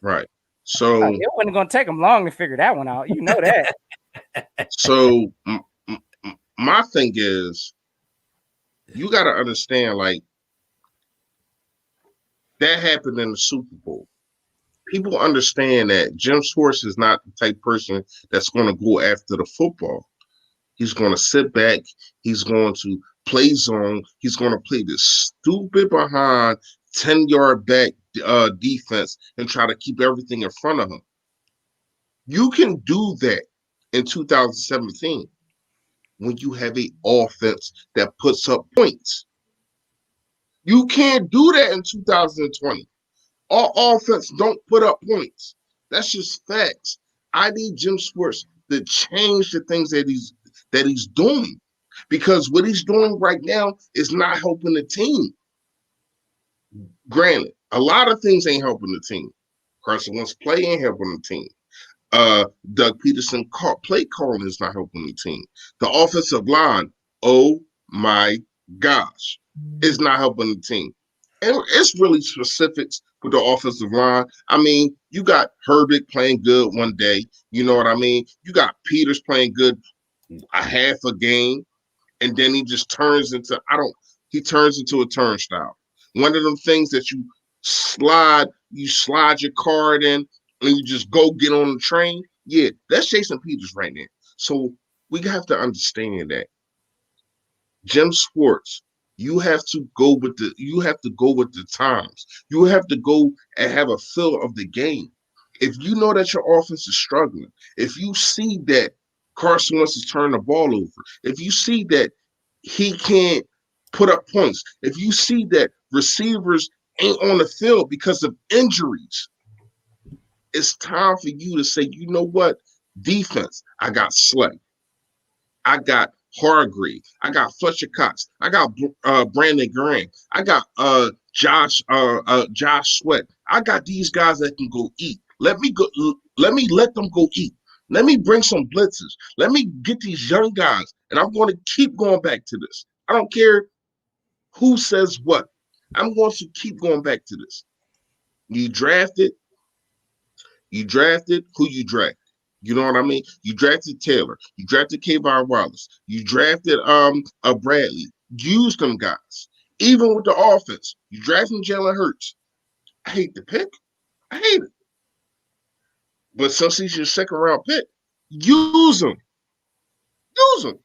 Right. So it wasn't going to take him long to figure that one out. You know that. So my thing is, you got to understand, like, that happened in the Super Bowl. People understand that Jim Schwartz is not the type of person that's going to go after the football. He's going to sit back. He's going to play zone. He's going to play this stupid behind 10-yard back defense and try to keep everything in front of him. You can do that in 2017 when you have an offense that puts up points. You can't do that in 2020. Our offense don't put up points. That's just facts. I need Jim Schwartz to change the things that he's doing, because what he's doing right now is not helping the team. Granted, a lot of things ain't helping the team. Carson Wentz play ain't helping the team. Doug Peterson play calling is not helping the team. The offensive line, oh my gosh, is not helping the team. And it's really specifics with the offensive line. I mean, you got Herbig playing good one day. You know what I mean? You got Peters playing good a half a game, and then he just turns into a turnstile. One of them things that you slide your card in and you just go get on the train. Yeah, that's Jason Peters right now. So we have to understand that Jim Schwartz, you have to go with the times. You have to go and have a feel of the game. If you know that your offense is struggling, if you see that Carson Wentz is turning the ball over, if you see that he can't put up points, if you see that receivers ain't on the field because of injuries, it's time for you to say, you know what? Defense, I got Slay. I got Hargrave. I got Fletcher Cox. I got Brandon Graham. I got Josh Sweat. I got these guys that can go eat. Let me let them go eat. Let me bring some blitzes. Let me get these young guys, and I'm going to keep going back to this. I don't care who says what. I'm going to keep going back to this. You drafted who you drafted. You know what I mean? You drafted Taylor. You drafted Kayvon Wallace. You drafted a Bradley. Use them guys. Even with the offense, you drafted Jalen Hurts. I hate the pick. I hate it. But since he's your second round pick, use him. Use him.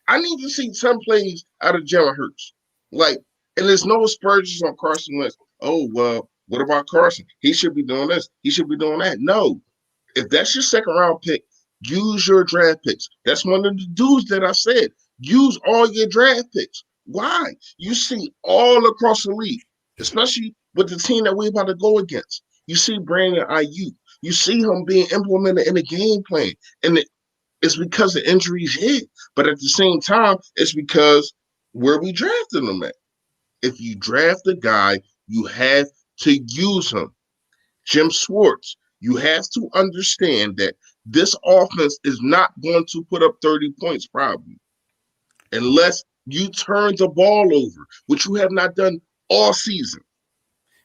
I need to see some plays out of Jalen Hurts. Like, and there's no aspersions on Carson Wentz. Oh, well, what about Carson? He should be doing this. He should be doing that. No. If that's your second round pick, use your draft picks. That's one of the dudes that I said. Use all your draft picks. Why? You see all across the league, especially with the team that we're about to go against. You see Brandon Ayuk. You see him being implemented in a game plan. And it's because the injuries hit. But at the same time, it's because where we drafted him at. If you draft a guy, you have to use him. Jim Schwartz, you have to understand that this offense is not going to put up 30 points probably unless you turn the ball over, which you have not done all season.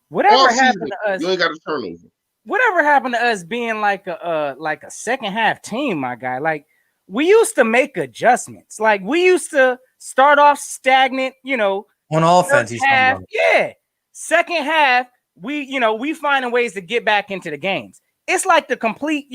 Whatever happened to us, you ain't got a turnover. Whatever happened to us being like a second half team, my guy? Like, we used to make adjustments. Like, we used to start off stagnant, on offense. Half, yeah. Second half, we finding ways to get back into the games. It's like the complete,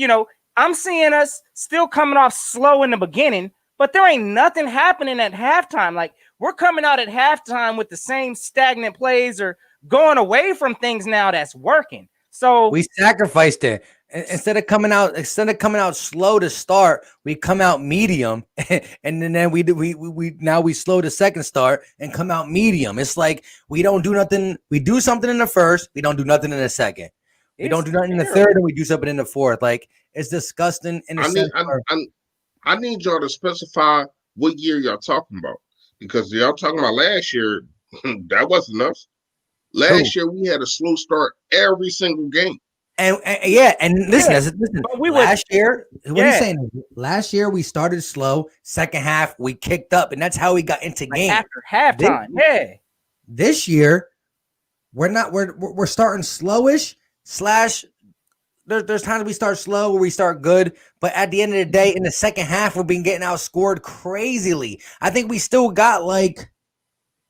I'm seeing us still coming off slow in the beginning, but there ain't nothing happening at halftime. Like, we're coming out at halftime with the same stagnant plays or going away from things now that's working. So we sacrificed it. Instead of coming out slow to start, we come out medium, and then we slow the second start and come out medium. It's like we don't do nothing. We do something in the first, we don't do nothing in the second. We don't do nothing in the third, and we do something in the fourth. Like, it's disgusting. I need y'all to specify what year y'all talking about, because y'all talking about last year. That wasn't enough. Last year we had a slow start every single game. And listen. Last year, what are you saying? Last year we started slow. Second half we kicked up, and that's how we got into game after halftime. This year we're starting slowish. There's times we start slow where we start good, but at the end of the day, in the second half, we've been getting outscored crazily. I think we still got like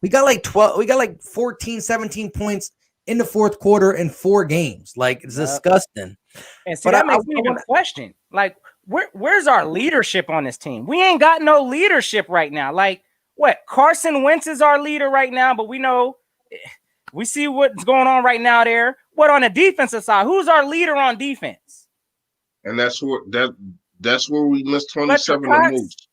14, 17 points in the fourth quarter in 4 games. Like, it's disgusting. And see, that makes me even question, like, where's our leadership on this team? We ain't got no leadership right now. Like, what? Carson Wentz is our leader right now, but we see what's going on right now there. What on the defensive side? Who's our leader on defense? And that's where we missed 27 the most.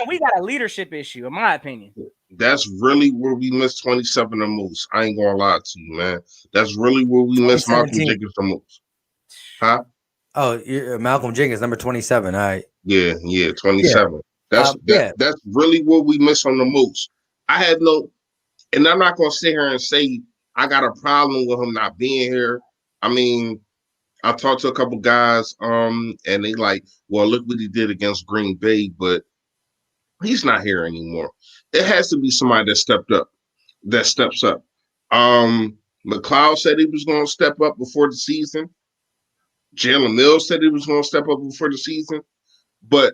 We got a leadership issue, in my opinion. That's really where we missed 27 the most. I ain't gonna lie to you, man. That's really where we missed Malcolm Jenkins the most. Huh? Oh, Malcolm Jenkins, number 27. All right. Yeah, 27. Yeah. That's really where we missed on the most. I had and I'm not gonna sit here and say I got a problem with him not being here. I mean, I talked to a couple guys, and they like, well, look what he did against Green Bay, but he's not here anymore. It has to be somebody that steps up. McLeod said he was going to step up before the season. Jalen Mills said he was going to step up before the season. But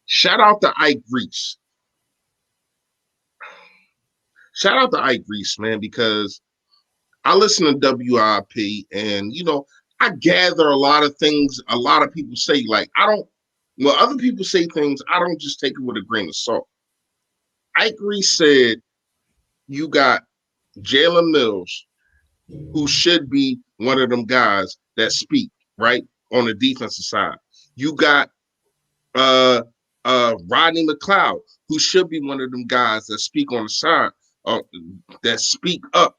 shout out to Ike Reese. Shout out to Ike Reese, man, because I listen to WIP, and, I gather a lot of things a lot of people say. Like, other people say things, I don't just take it with a grain of salt. Ike Reese said you got Jalen Mills, who should be one of them guys that speak, right, on the defensive side. You got Rodney McLeod, who should be one of them guys that speak on the side, that speak up.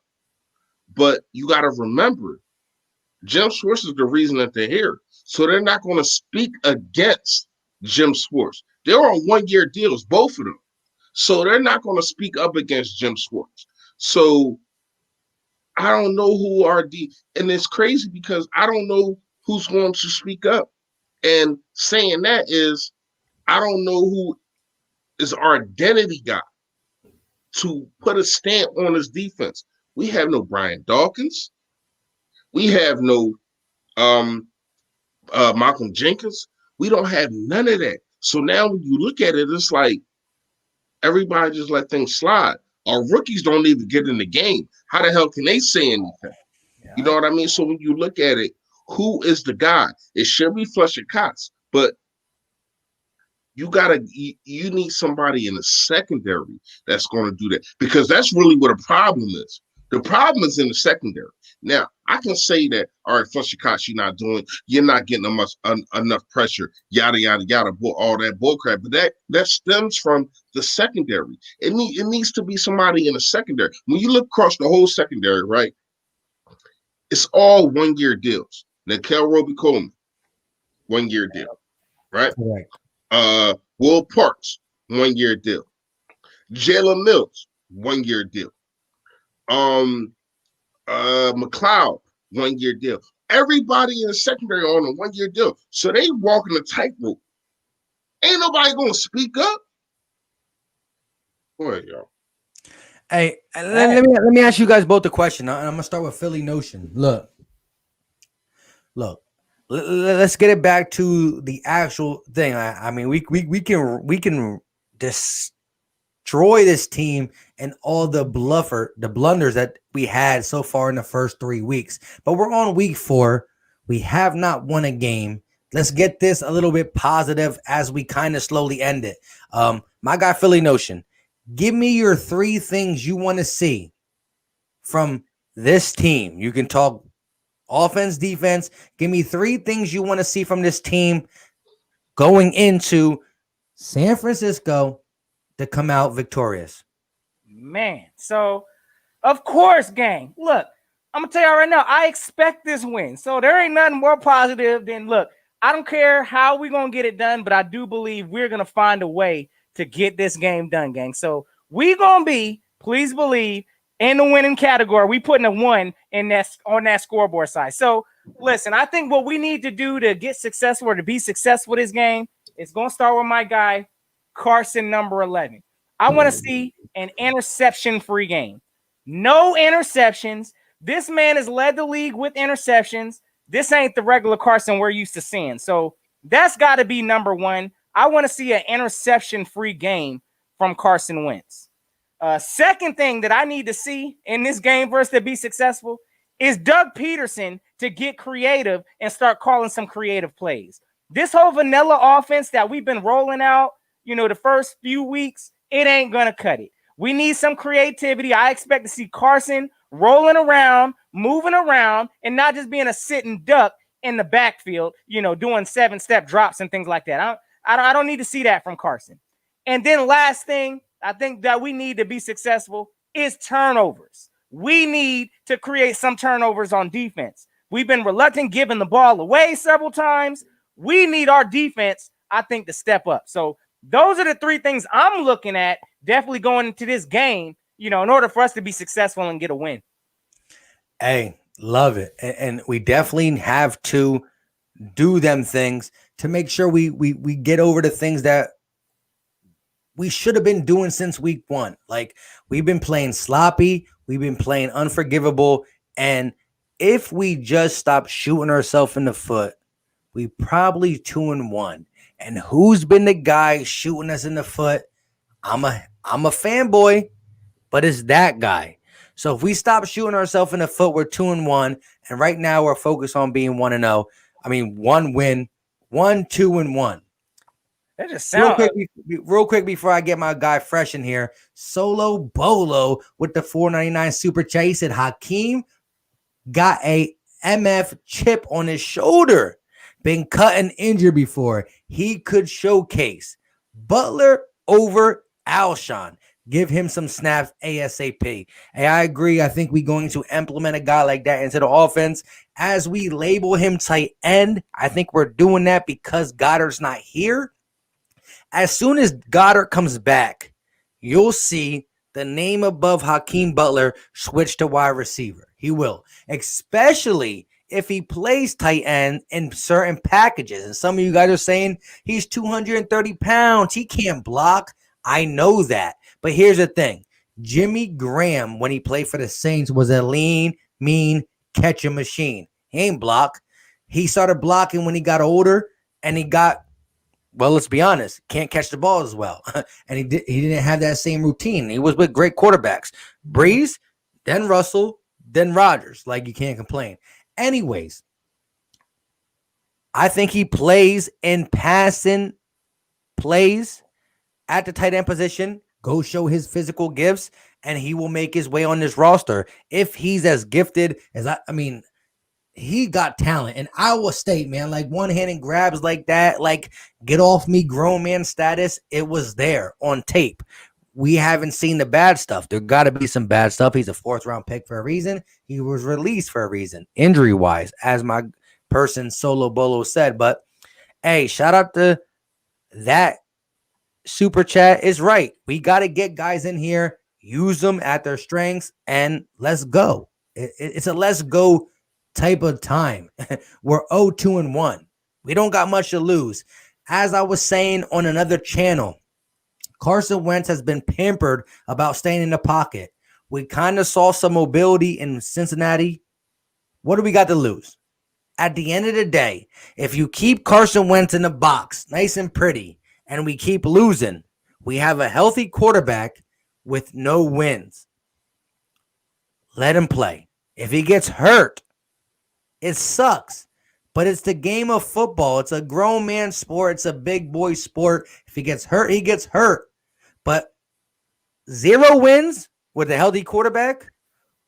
But you got to remember, Jim Schwartz is the reason that they're here. So they're not going to speak against Jim Schwartz. They're on 1-year deals, both of them. So they're not going to speak up against Jim Schwartz. So I don't know who and it's crazy because I don't know who's going to speak up. And saying that is, I don't know who is our identity guy to put a stamp on his defense. We have no Brian Dawkins. We have no Malcolm Jenkins. We don't have none of that. So now when you look at it, it's like everybody just let things slide. Our rookies don't even get in the game. How the hell can they say anything? You know what I mean? So when you look at it, who is the guy? It should be Fletcher Cox, but you need somebody in the secondary that's going to do that, because that's really what a problem is. The problem is in the secondary. Now, I can say that, all right, Fletcher Cox, you're not getting enough pressure, yada, yada, yada, all that bullcrap. But that stems from the secondary. It needs to be somebody in the secondary. When you look across the whole secondary, right, it's all one-year deals. Nickel Roby-Coleman, one-year deal, right? Correct. Will Parks, 1-year deal. Jalen Mills, 1-year deal. McLeod, 1-year deal. Everybody in the secondary on a 1-year deal. So they walking a tightrope. Ain't nobody gonna speak up. Go ahead, y'all. Hey, let me ask you guys both a question. I'm gonna start with Philly Notion. Look. Let's get it back to the actual thing. I mean, we can destroy this team and all the blunders that we had so far in the first 3 weeks. But we're on week 4. We have not won a game. Let's get this a little bit positive as we kind of slowly end it. My guy Philly Notion, give me your 3 things you want to see from this team. You can talk offense, defense. Give me 3 things you want to see from this team going into San Francisco to come out victorious. Man, so of course, gang. Look, I'm gonna tell y'all right now, I expect this win. So there ain't nothing more positive than, look, I don't care how we're gonna get it done, but I do believe we're gonna find a way to get this game done, gang. So we gonna be, please believe, in the winning category. We putting a 1 in on that scoreboard side. So listen, I think what we need to do to get successful or to be successful this game is going to start with my guy, Carson, number 11. I want to see an interception-free game. No interceptions. This man has led the league with interceptions. This ain't the regular Carson we're used to seeing. So that's got to be number 1. I want to see an interception-free game from Carson Wentz. Second thing that I need to see in this game for us to be successful is Doug Peterson to get creative and start calling some creative plays. This whole vanilla offense that we've been rolling out, the first few weeks, it ain't going to cut it. We need some creativity. I expect to see Carson rolling around, moving around, and not just being a sitting duck in the backfield, doing 7-step drops and things like that. I don't need to see that from Carson. And then last thing, I think that we need to be successful is turnovers. We need to create some turnovers on defense. We've been reluctant giving the ball away several times. We need our defense, I think, to step up. So those are the 3 things I'm looking at definitely going into this game, in order for us to be successful and get a win. Hey, love it. And we definitely have to do them things to make sure we get over the things that we should have been doing since week 1. Like, we've been playing sloppy. We've been playing unforgivable. And if we just stop shooting ourselves in the foot, we probably 2-1. And who's been the guy shooting us in the foot? I'm a fanboy, but it's that guy. So if we stop shooting ourselves in the foot, we're 2-1. And right now we're focused on being 1-0. I mean, 1 win, 2-1. That just sounds real quick before I get my guy fresh in here. Solo Bolo with the $4.99 super chat. He said Hakeem got a MF chip on his shoulder. Been cut and injured before. He could showcase. Butler over Alshon. Give him some snaps ASAP. Hey, I agree. I think we're going to implement a guy like that into the offense. As we label him tight end, I think we're doing that because Goddard's not here. As soon as Goddard comes back, you'll see the name above Hakeem Butler switch to wide receiver. He will, especially if he plays tight end in certain packages. And some of you guys are saying he's 230 pounds. He can't block. I know that. But here's the thing. Jimmy Graham, when he played for the Saints, was a lean, mean catcher machine. He ain't block. He started blocking when he got older, and he got, well, let's be honest, can't catch the ball as well. And he didn't have that same routine. He was with great quarterbacks. Breeze, then Russell, then Rodgers. Like, you can't complain. Anyways, I think he plays in passing plays at the tight end position, go show his physical gifts, and he will make his way on this roster. If he's as gifted as I mean, he got talent. And Iowa State, man, like one-handed grabs like that, like get off me grown man status, it was there on tape. We haven't seen the bad stuff. There got to be some bad stuff. He's a 4th-round pick for a reason. He was released for a reason, injury-wise, as my person Solo Bolo said. But, hey, shout out to that super chat is right. We got to get guys in here, use them at their strengths, and let's go. It's a let's go type of time. We're 0-2-1. We don't got much to lose. As I was saying on another channel, Carson Wentz has been pampered about staying in the pocket. We kind of saw some mobility in Cincinnati. What do we got to lose? At the end of the day, if you keep Carson Wentz in the box, nice and pretty, and we keep losing, we have a healthy quarterback with no wins. Let him play. If he gets hurt, it sucks. But it's the game of football. It's a grown man sport. It's a big boy sport. If he gets hurt, he gets hurt. But 0 wins with a healthy quarterback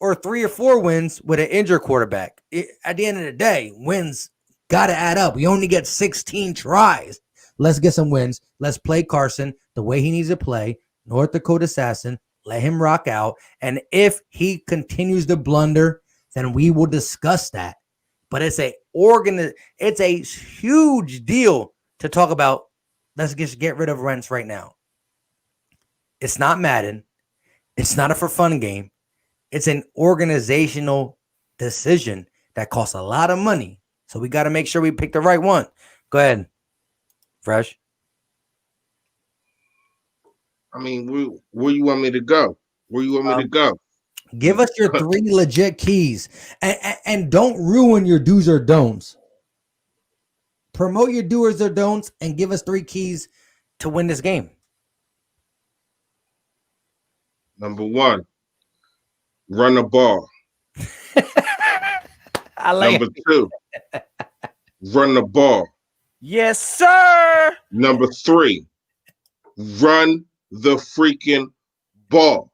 or 3 or 4 wins with an injured quarterback. At the end of the day, wins got to add up. We only get 16 tries. Let's get some wins. Let's play Carson the way he needs to play. North Dakota Assassin. Let him rock out. And if he continues to blunder, then we will discuss that. But it's a huge deal to talk about. Let's just get rid of Wentz right now. It's not Madden. It's not a for fun game. It's an organizational decision that costs a lot of money. So we got to make sure we pick the right one. Go ahead, Fresh. I mean, where you want me to go? Where you want me to go? Give us your 3 legit keys, and don't ruin your do's or don'ts. Promote your do's or don'ts and give us 3 keys to win this game. Number 1, run the ball. I like Number 2, run the ball. Yes, sir. Number 3, run the freaking ball.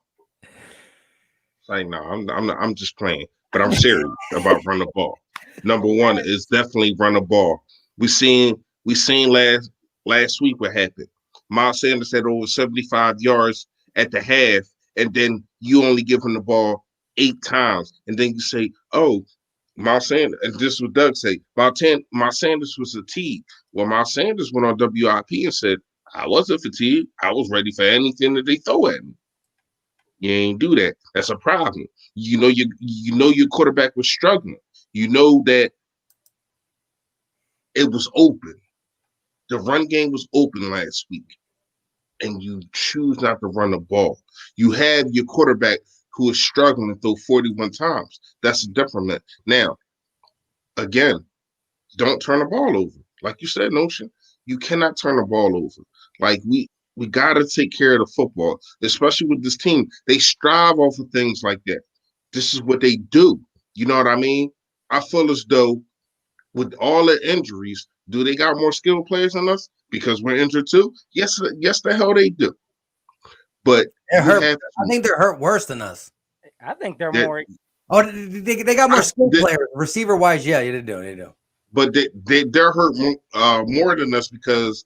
Like, no, I'm just playing, but I'm serious about run the ball. Number 1 is definitely run the ball. We seen last week what happened. Miles Sanders had over 75 yards at the half, and then you only give him the ball 8 times, and then you say, "Oh, Miles Sanders," and this is what Doug say. Miles Sanders was fatigued. Well, Miles Sanders went on WIP and said, "I wasn't fatigued. I was ready for anything that they throw at me." You ain't do that. That's a problem. You know your quarterback was struggling. You know that it was open. The run game was open last week, and you choose not to run the ball. You have your quarterback who is struggling to throw 41 times. That's a detriment. Now, again, don't turn the ball over. Like you said, Notion, you cannot turn the ball over. Like we got to take care of the football, especially with this team. They strive off of things like that. This is what they do. You know what I mean? I feel as though with all the injuries, do they got more skilled players than us because we're injured too? Yes, the hell they do. But I think they're hurt worse than us. I think they're more. Oh, they got more skilled players. Receiver wise, yeah, they do. But they're hurt more than us because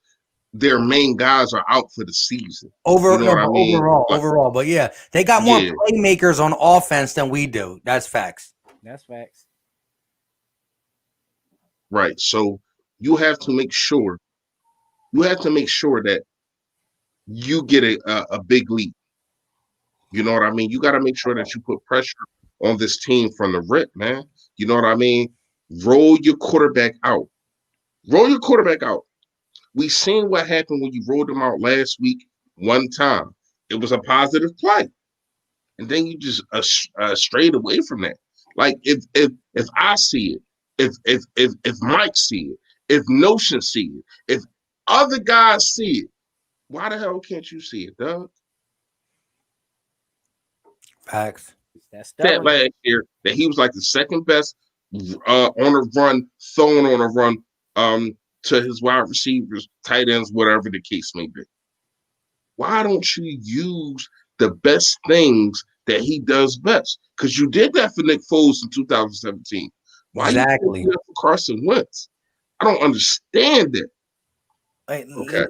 their main guys are out for the season. Overall. But yeah, they got more playmakers on offense than we do. That's facts. Right. So you have to make sure that you get a big lead. You know what I mean? You got to make sure that you put pressure on this team from the rip, man. You know what I mean? Roll your quarterback out. We seen what happened when you rolled them out last week one time. It was a positive play. And then you just strayed away from that. Like if I see it, if Mike see it, if Notion see it, if other guys see it, why the hell can't you see it, Doug? Facts. That's That stubborn. last year that he was like the second best on a run, throwing on a run to his wide receivers, tight ends, whatever the case may be. Why don't you use the best things that he does best? Because you did that for Nick Foles in 2017. Why you can't Exactly. do that for Carson Wentz? I don't understand it. Like, Okay.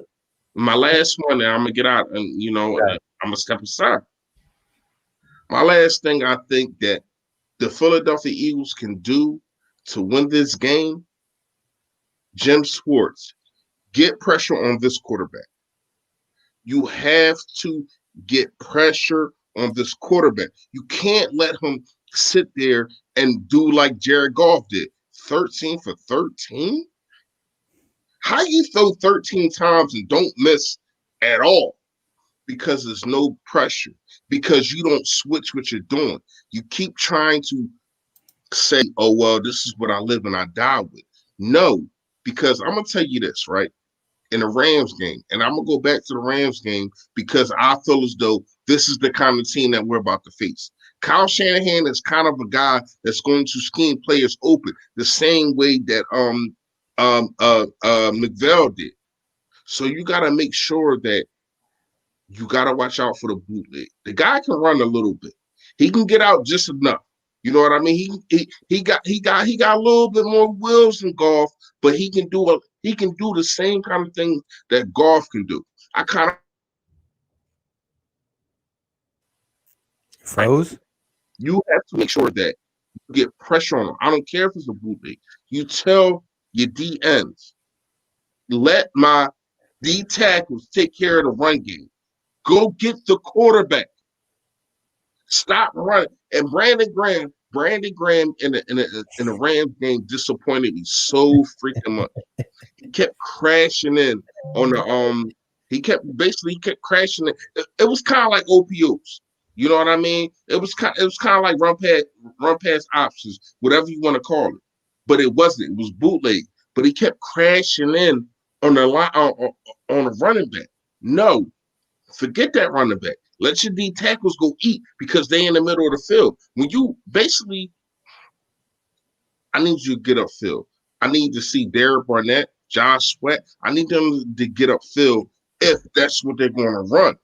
My last one, and I'm gonna get out, and Okay. I'm gonna step aside. My last thing I think that the Philadelphia Eagles can do to win this game, Jim Schwartz, get pressure on this quarterback. You have to get pressure on this quarterback. You can't let him sit there and do like Jared Goff did, 13 for 13. How you throw 13 times and don't miss at all? Because there's no pressure, because you don't switch what you're doing. You keep trying to say, oh, well, this is what I live and I die with. No, because I'm going to tell you this, right? In the Rams game, and I'm going to go back to the Rams game because I feel as though this is the kind of team that we're about to face. Kyle Shanahan is kind of a guy that's going to scheme players open the same way that McVell did. So you got to make sure that you got to watch out for the bootleg. The guy can run a little bit. He can get out just enough. You know what I mean? He got a little bit more wheels than Goff, but he can do the same kind of thing that Goff can do. I kind of Froze. You have to make sure that you get pressure on him. I don't care if it's a bootleg. You tell your DNs, let my D tackles take care of the run game. Go get the quarterback. Stop running. And Brandon Graham in the Rams game disappointed me so freaking much. He kept crashing in on the he kept crashing in. It was kind of like OPOs. You know what I mean? It was kind of like run pass options, whatever you want to call it. But it wasn't. It was bootleg. But he kept crashing in on the line on a running back. No, forget that running back. Let your D tackles go eat because they in the middle of the field. When you basically, I need you to get upfield. I need to see Derek Barnett, Josh Sweat. I need them to get upfield if that's what they're going to run.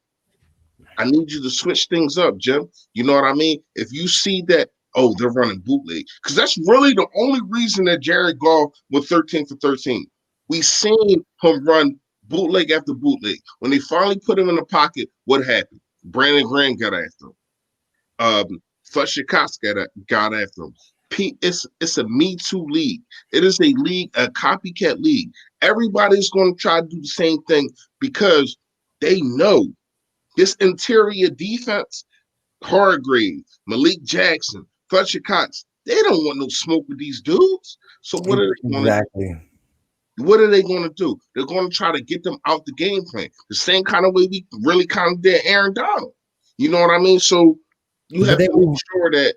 I need you to switch things up, Jim. You know what I mean? If you see that, oh, they're running bootleg. Because that's really the only reason that Jared Goff was 13 for 13. We seen him run bootleg after bootleg. When they finally put him in the pocket, what happened? Brandon Graham got after him. Fletcher-Cox got after him. It's a Me Too league. It is a league, a copycat league. Everybody's going to try to do the same thing because they know this interior defense, Hargrave, Malik Jackson, Fletcher-Cox, they don't want no smoke with these dudes. So what are they going to do? What are they going to do? They're going to try to get them out the game plan. The same kind of way we really kind of did Aaron Donald. You know what I mean? So you have to make sure that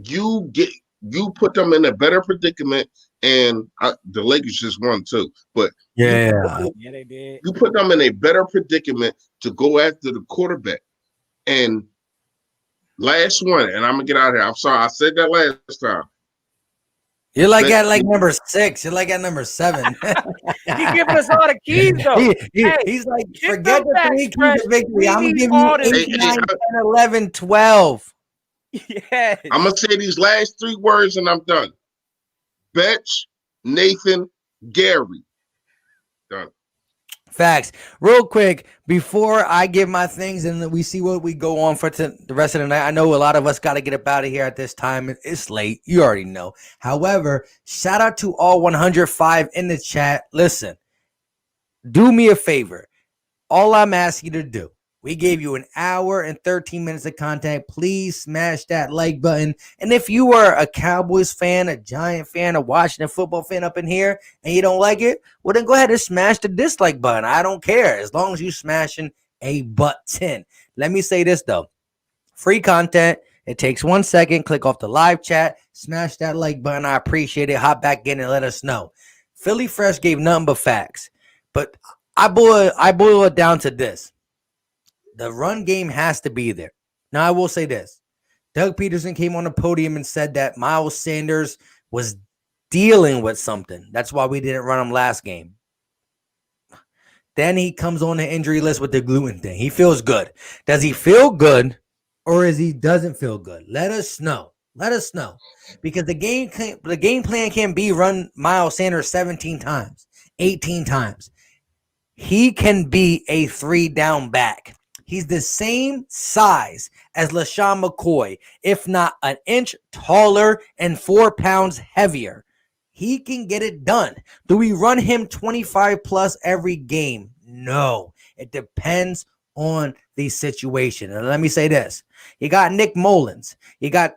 you put them in a better predicament. And the Lakers just won too. But yeah, they did. You put them in a better predicament to go after the quarterback. And last one, and I'm going to get out of here. I'm sorry. I said that last time. You're like at number 6. You're like at number 7. He giving us all the keys though. He's like, forget the 3 keys of victory. I'm gonna give you 8, 9, 10, 11, 12. Yes. I'm gonna say these last 3 words and I'm done. Betch, Nathan, Gary. Done. Facts. Real quick, before I give my things and we see what we go on for the rest of the night, I know a lot of us got to get up out of here at this time. It's late. You already know. However, shout out to all 105 in the chat. Listen, do me a favor. All I'm asking you to do, we gave you an hour and 13 minutes of content. Please smash that like button. And if you are a Cowboys fan, a Giant fan, a Washington football fan up in here, and you don't like it, well, then go ahead and smash the dislike button. I don't care. As long as you smashing a button. Let me say this, though. Free content It takes 1 second. Click off the live chat. Smash that like button. I appreciate it. Hop back in and let us know. Philly Fresh gave nothing but facts. But I boil it down to this. The run game has to be there. Now, I will say this. Doug Peterson came on the podium and said that Miles Sanders was dealing with something. That's why we didn't run him last game. Then he comes on the injury list with the gluten thing. He feels good. Does he feel good or is he doesn't feel good? Let us know. Let us know. Because the game plan can be run Miles Sanders 17 times, 18 times. He can be a 3-down back. He's the same size as LaShawn McCoy, if not an inch taller and 4 pounds heavier. He can get it done. Do we run him 25 plus every game? No. It depends on the situation. And let me say this. You got Nick Mullins. You got,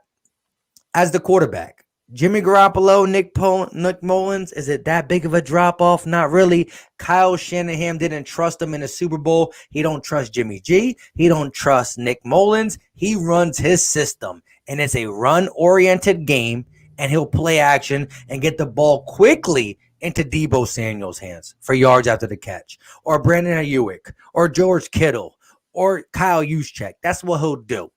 as the quarterback, Jimmy Garoppolo, Nick Mullins. Is it that big of a drop-off? Not really. Kyle Shanahan didn't trust him in the Super Bowl. He don't trust Jimmy G. He don't trust Nick Mullins. He runs his system, and it's a run-oriented game, and he'll play action and get the ball quickly into Deebo Samuel's hands for yards after the catch, or Brandon Ayuk, or George Kittle, or Kyle Juszczyk. That's what he'll do.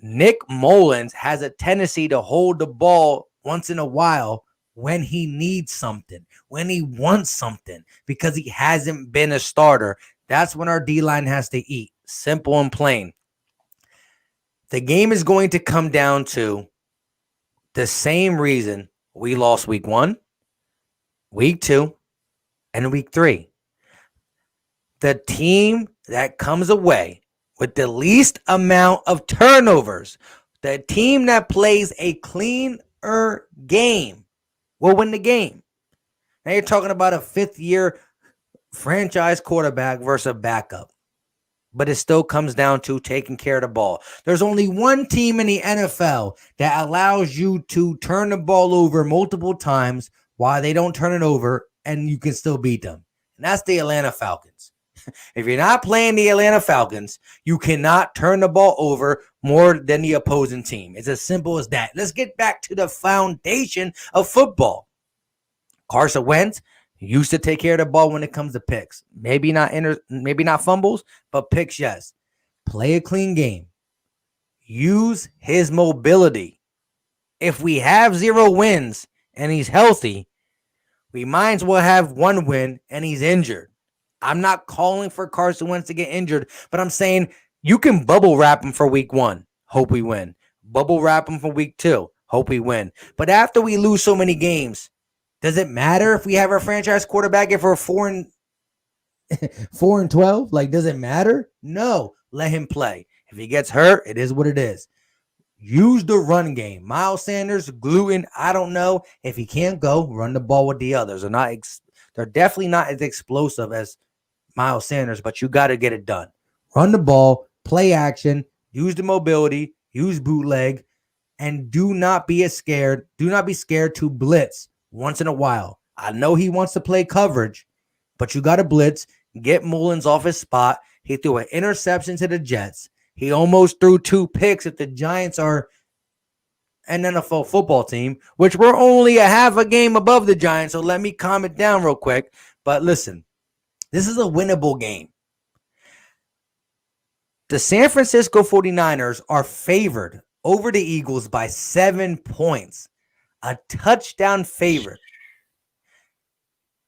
Nick Mullins has a tendency to hold the ball once in a while when he needs something, when he wants something, because he hasn't been a starter. That's when our D-line has to eat. Simple and plain. The game is going to come down to the same reason we lost week 1, week 2, and week 3. The team that comes away with the least amount of turnovers, the team that plays a cleaner game will win the game. Now you're talking about a 5th-year franchise quarterback versus a backup. But it still comes down to taking care of the ball. There's only one team in the NFL that allows you to turn the ball over multiple times while they don't turn it over, and you can still beat them. And that's the Atlanta Falcons. If you're not playing the Atlanta Falcons, you cannot turn the ball over more than the opposing team. It's as simple as that. Let's get back to the foundation of football. Carson Wentz used to take care of the ball when it comes to picks. Maybe not fumbles, but picks, yes. Play a clean game. Use his mobility. If we have 0 wins and he's healthy, we might as well have 1 win and he's injured. I'm not calling for Carson Wentz to get injured, but I'm saying you can bubble wrap him for week 1. Hope we win. Bubble wrap him for week 2. Hope we win. But after we lose so many games, does it matter if we have our franchise quarterback if we're 4 and 12? Like, does it matter? No. Let him play. If he gets hurt, it is what it is. Use the run game. Miles Sanders, gluten, I don't know. If he can't go, run the ball with the others. They're definitely not as explosive as Miles Sanders, but you got to get it done. Run the ball, play action, use the mobility, use bootleg, and do not be scared. Do not be scared to blitz once in a while. I know he wants to play coverage, but you got to blitz, get Mullins off his spot. He threw an interception to the Jets. He almost threw 2 picks if the Giants are an NFL football team, which we're only a half a game above the Giants, so let me calm it down real quick. But listen, this is a winnable game. The San Francisco 49ers are favored over the Eagles by 7 points. A touchdown favorite.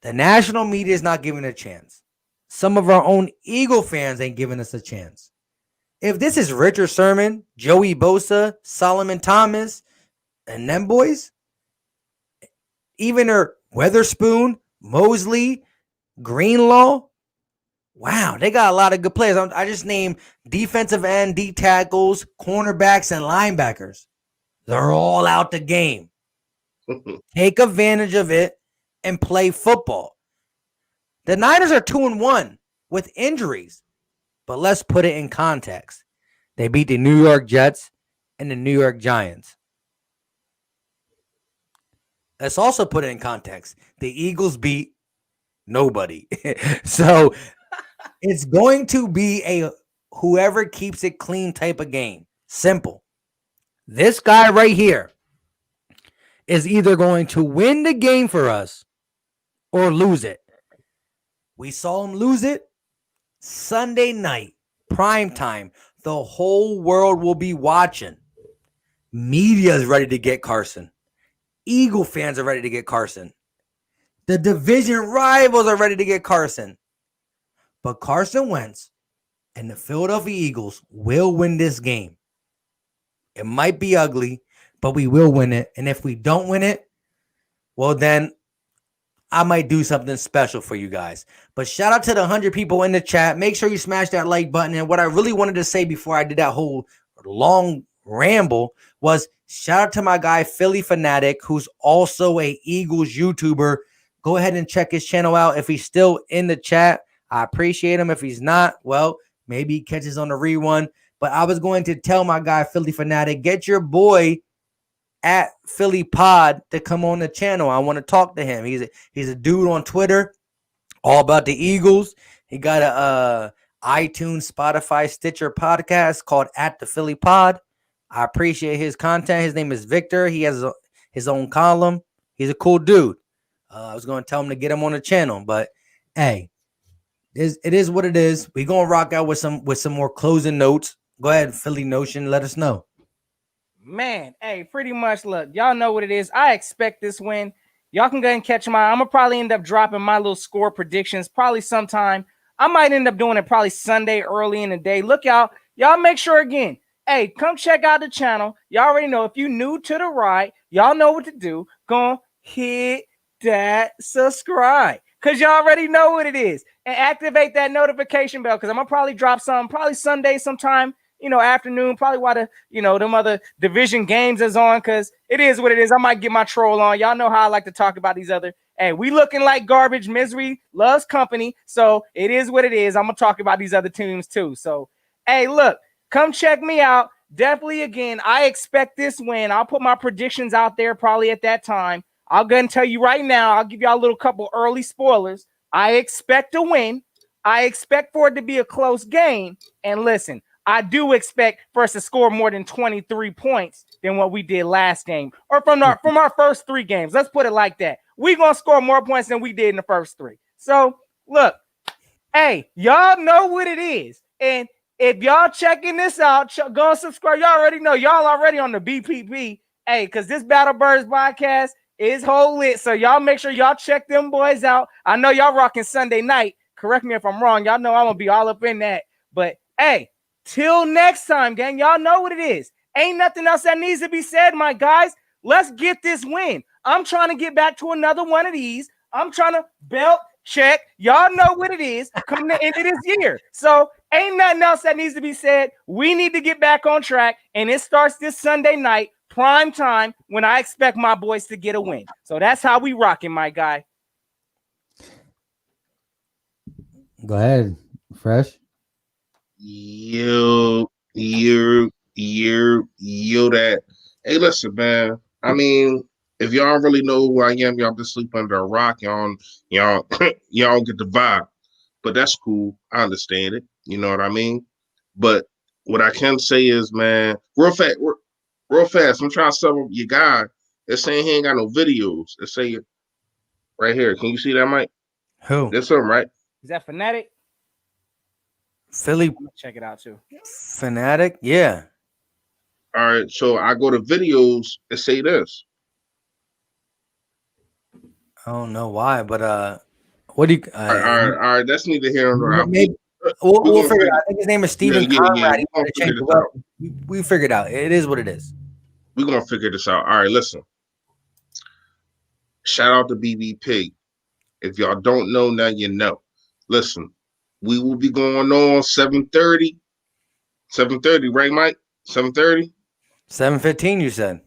The national media is not giving it a chance. Some of our own Eagle fans ain't giving us a chance. If this is Richard Sherman, Joey Bosa, Solomon Thomas, and them boys, even Weatherspoon, Mosley, Greenlaw, wow, they got a lot of good players. I just named defensive end, D tackles, cornerbacks, and linebackers. They're all out the game. Take advantage of it and play football. The Niners are 2-1 with injuries, but let's put it in context. They beat the New York Jets and the New York Giants. Let's also put it in context. The Eagles beat nobody. So it's going to be a whoever keeps it clean type of game. Simple. This guy right here is either going to win the game for us or lose it. We saw him lose it Sunday night, prime time. The whole world will be watching. Media is ready to get Carson. Eagle fans are ready to get Carson. The division rivals are ready to get Carson. But Carson Wentz and the Philadelphia Eagles will win this game. It might be ugly, but we will win it. And if we don't win it, well, then I might do something special for you guys. But shout out to the 100 people in the chat. Make sure you smash that like button. And what I really wanted to say before I did that whole long ramble was shout out to my guy, Philly Fanatic, who's also a Eagles YouTuber. Go ahead and check his channel out. If he's still in the chat, I appreciate him. If he's not, well, maybe he catches on the rerun. But I was going to tell my guy, Philly Fanatic, get your boy at Philly Pod to come on the channel. I want to talk to him. He's a dude on Twitter, all about the Eagles. He got a iTunes, Spotify, Stitcher podcast called At the Philly Pod. I appreciate his content. His name is Victor. He has his own column. He's a cool dude. I was going to tell him to get him on the channel, but hey, it is what it is. We're going to rock out with some more closing notes. Go ahead, Philly Notion. Let us know. Man, hey, pretty much, look, y'all know what it is. I expect this win. Y'all can go ahead and catch my, I'm going to probably end up dropping my little score predictions probably sometime. I might end up doing it probably Sunday early in the day. Look out. Y'all make sure again, hey, come check out the channel. Y'all already know if you're new to the ride, y'all know what to do. Go hit that subscribe because y'all already know what it is. And activate that notification bell because I'm going to probably drop some probably Sunday sometime, afternoon, probably while them other division games is on because it is what it is. I might get my troll on. Y'all know how I like to talk about these other. Hey, we looking like garbage. Misery loves company. So it is what it is. I'm going to talk about these other teams too. So, hey, look, come check me out. Definitely, again, I expect this win. I'll put my predictions out there probably at that time. I'll go and tell you right now. I'll give y'all a little couple early spoilers. I expect to win. I expect for it to be a close game. And listen, I do expect for us to score more than 23 points than what we did last game or from our first 3 games. Let's put it like that. We're going to score more points than we did in the first 3. So, look, hey, y'all know what it is. And if y'all checking this out, go and subscribe. Y'all already know. Y'all already on the BPP. Hey, because this Battle Birds podcast is whole lit. So y'all make sure y'all check them boys out. I know y'all rocking Sunday night. Correct me if I'm wrong. Y'all know I'm going to be all up in that. But, hey, till next time, gang, y'all know what it is. Ain't nothing else that needs to be said, my guys. Let's get this win. I'm trying to get back to another one of these. I'm trying to belt check. Y'all know what it is coming to the end of this year. So ain't nothing else that needs to be said. We need to get back on track, and it starts this Sunday night, prime time, when I expect my boys to get a win. So that's how we rocking, my guy. Go ahead, Fresh. Yo, that. Hey, listen, man. I mean, if y'all don't really know who I am, y'all just sleep under a rock. Y'all don't get the vibe. But that's cool. I understand it. You know what I mean? But what I can say is, man, real fast, I'm trying to sum up your guy. They're saying he ain't got no videos. They say right here. Can you see that, Mike? Who? That's him, right? Is that Fanatic? Philly Check it out too. Fanatic? Yeah. All right. So I go to videos and say this. I don't know why, but what do you? All right. That's neither here nor there. Maybe we'll figure it out. I think his name is Steven Conrad. Yeah. We figured it out. It is what it is. We're gonna figure this out. All right, listen. Shout out to BBP. If y'all don't know, now you know. Listen, we will be going on 7:30. 7:30, right, Mike? 7:30? 7:15, you said.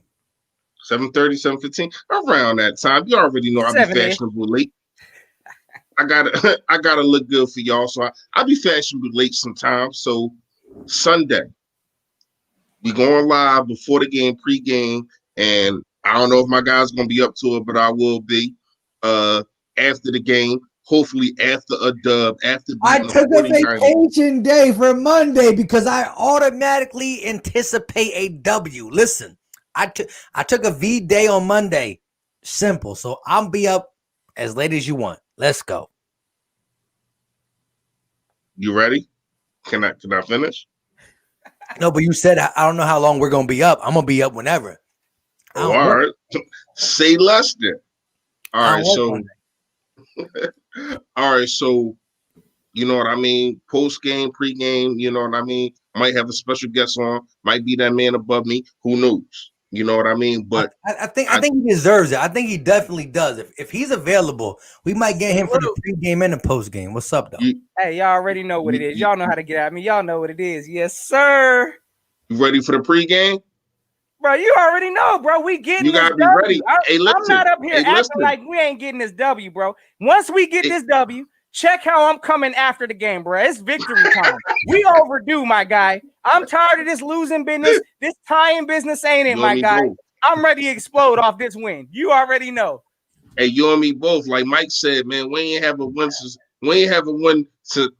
7:30, 7:15. Around that time. You already know I'll be fashionably late. I gotta look good for y'all. So I'll be fashionably late sometimes. So Sunday, we going live before the game, pregame, and I don't know if my guys gonna be up to it, but I will be. After the game, hopefully after a dub, after I beating took the a 49ers. vacation day for Monday because I automatically anticipate a W. Listen, I took a V day on Monday. Simple. So I'll be up as late as you want. Let's go. You ready? Can I finish? No, but you said I don't know how long we're gonna be up. I'm gonna be up whenever. I Oh, don't all work right. Say less then. All I right, don't work so all right, so you know what I mean? Post game, pre game, you know what I mean? Might have a special guest on, might be that man above me. Who knows? You know what I mean? But I think he deserves it. I think he definitely does. If he's available, we might get him for the pregame and the postgame. What's up, though? Hey, y'all already know what it is. Y'all know how to get at me. Y'all know what it is. Yes, sir. You ready for the pregame? Bro, you already know, bro. We getting You this gotta be W. ready. Hey, I'm listen. not up here Hey, acting listen. like we ain't getting this W, bro. Once we get this W, check how I'm coming after the game, bro. It's victory time. We overdue, my guy. I'm tired of this losing business. This tying business ain't it, You my and me guy. both. I'm ready to explode off this win. You already know. Hey, you and me both. Like Mike said, man, we ain't have a win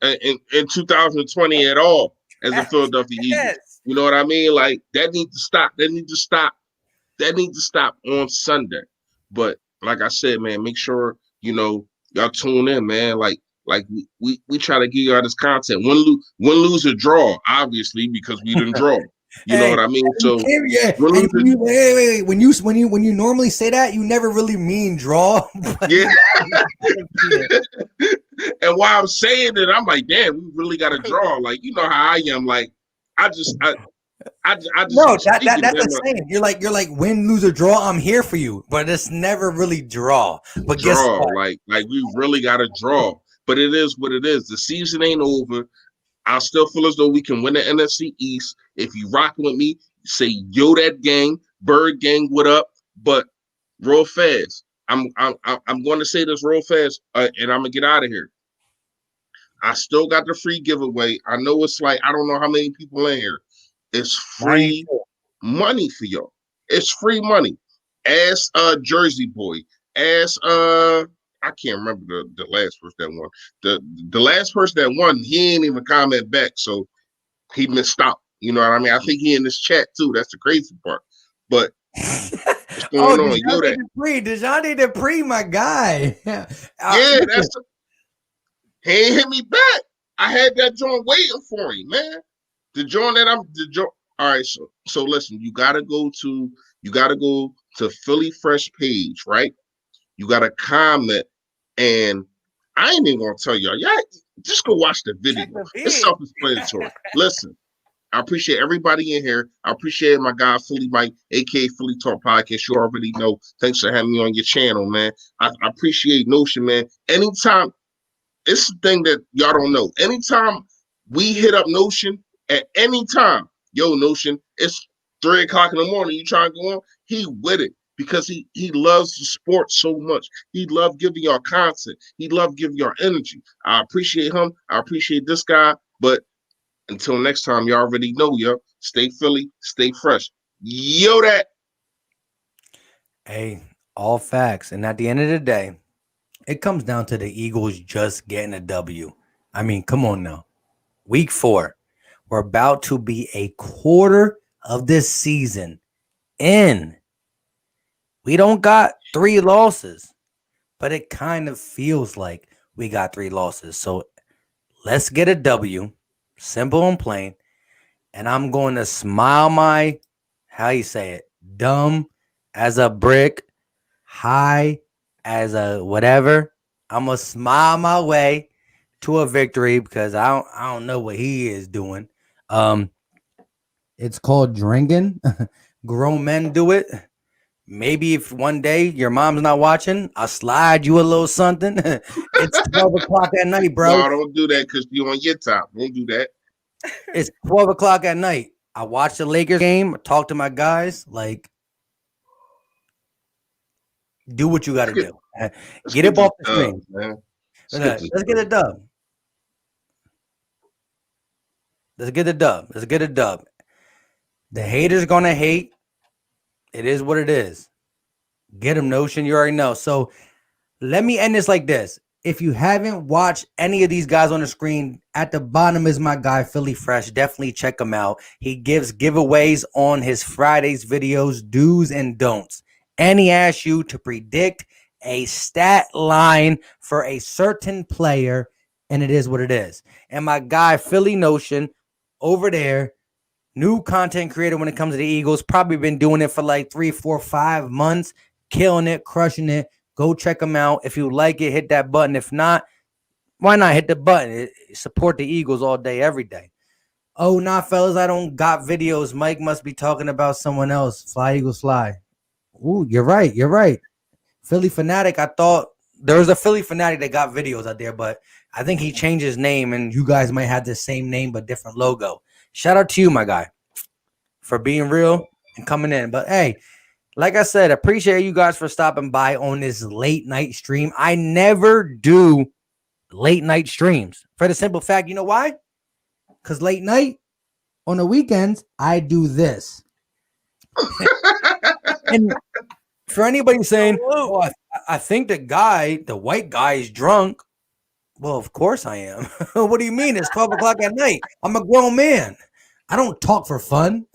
in 2020 at all as a Philadelphia Eagles. Yes. You know what I mean? Like that needs to stop. That needs to stop on Sunday. But like I said, man, make sure y'all tune in, man. Like we try to give y'all this content. Win, lose, or draw, obviously, because we didn't draw. You know what I mean? So yeah. Wait. When you normally say that, you never really mean draw. Yeah. And while I'm saying it, I'm like, damn, we really got to draw. Like, you know how I am. Like, I just no, that's the same. You're like win, lose, or draw. I'm here for you, but it's never really draw. But guess draw. what? Like we really got to draw. But it is what it is. The season ain't over. I still feel as though we can win the NFC East. If you rocking with me, say yo that gang, Bird gang, what up? But real fast, I'm going to say this real fast, and I'm gonna get out of here. I still got the free giveaway. I know it's like I don't know how many people in here. It's free money for y'all. It's free money. Ask Jersey Boy. Ask I can't remember the last person that won. The last person that won, he ain't even comment back, so he missed out. You know what I mean? I think he in this chat too. That's the crazy part. But what's going on? DeJounte Dupree, my guy. That's he ain't hit me back. I had that joint waiting for him, man. The joint. All right, so listen, you gotta go to Philly Fresh page, right? You gotta comment, and I ain't even gonna tell y'all. Yeah, just go watch the video. It's self-explanatory. Listen, I appreciate everybody in here. I appreciate my guy Philly Mike, aka Philly Talk Podcast. You already know. Thanks for having me on your channel, man. I appreciate Notion, man. Anytime, it's the thing that y'all don't know. Anytime we hit up Notion at any time, yo, Notion, it's 3 o'clock in the morning. You trying to go on? He with it because he loves the sport so much. He love giving y'all content. He love giving y'all energy. I appreciate him. I appreciate this guy. But until next time, y'all already know, yo. Stay Philly, stay fresh. Yo, that. Hey, all facts. And at the end of the day, it comes down to the Eagles just getting a W. I mean, come on now. Week 4. We're about to be a quarter of this season in. We don't got 3 losses, but it kind of feels like we got 3 losses. So let's get a W. Simple and plain. And I'm going to smile my, how you say it, dumb as a brick, high as a whatever. I'm going to smile my way to a victory because I don't know what he is doing. It's called drinking. Grown men do it. Maybe if one day your mom's not watching, I'll slide you a little something. It's 12 o'clock at night, bro. No, don't do that because you're on your top. Don't do that. It's 12 o'clock at night. I watch the Lakers game, talk to my guys, like, do what you got to do. Get it off the stream. Let's get a dub. Let's get a dub. Let's get a dub. The haters going to hate. It is what it is. Get them, Notion. You already know. So let me end this like this. if you haven't watched any of these guys on the screen, at the bottom is my guy, Philly Fresh. Definitely check him out. He gives giveaways on his Fridays videos, do's and don'ts. And he asks you to predict a stat line for a certain player, and it is what it is. And my guy, Philly Notion, over there, new content creator when it comes to the Eagles, probably been doing it for like 3, 4, 5 months, killing it, crushing it. Go check him out. If you like it, hit that button. If not, why not hit the button? Support the Eagles all day, every day. Oh, nah, fellas, I don't got videos. Mike must be talking about someone else. Fly, Eagles, fly. Ooh, you're right. You're right. Philly Fanatic, I thought there was a Philly Fanatic that got videos out there, but I think he changed his name, and you guys might have the same name but different logo. Shout out to you, my guy, for being real and coming in. But, hey, like I said, appreciate you guys for stopping by on this late night stream. I never do late night streams for the simple fact, you know why? Because late night on the weekends, I do this. And for anybody saying, oh, I think the white guy is drunk. Well, of course I am. What do you mean? It's 12 o'clock at night. I'm a grown man. I don't talk for fun.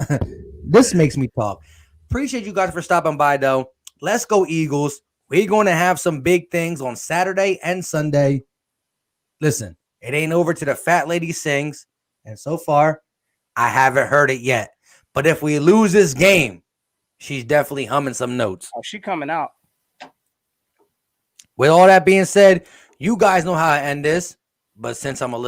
This makes me talk. Appreciate you guys for stopping by, though. Let's go, Eagles. We're going to have some big things on Saturday and Sunday. Listen, it ain't over till the fat lady sings. And so far, I haven't heard it yet. But if we lose this game, she's definitely humming some notes. Oh, she coming out. With all that being said, you guys know how I end this. But since I'm a little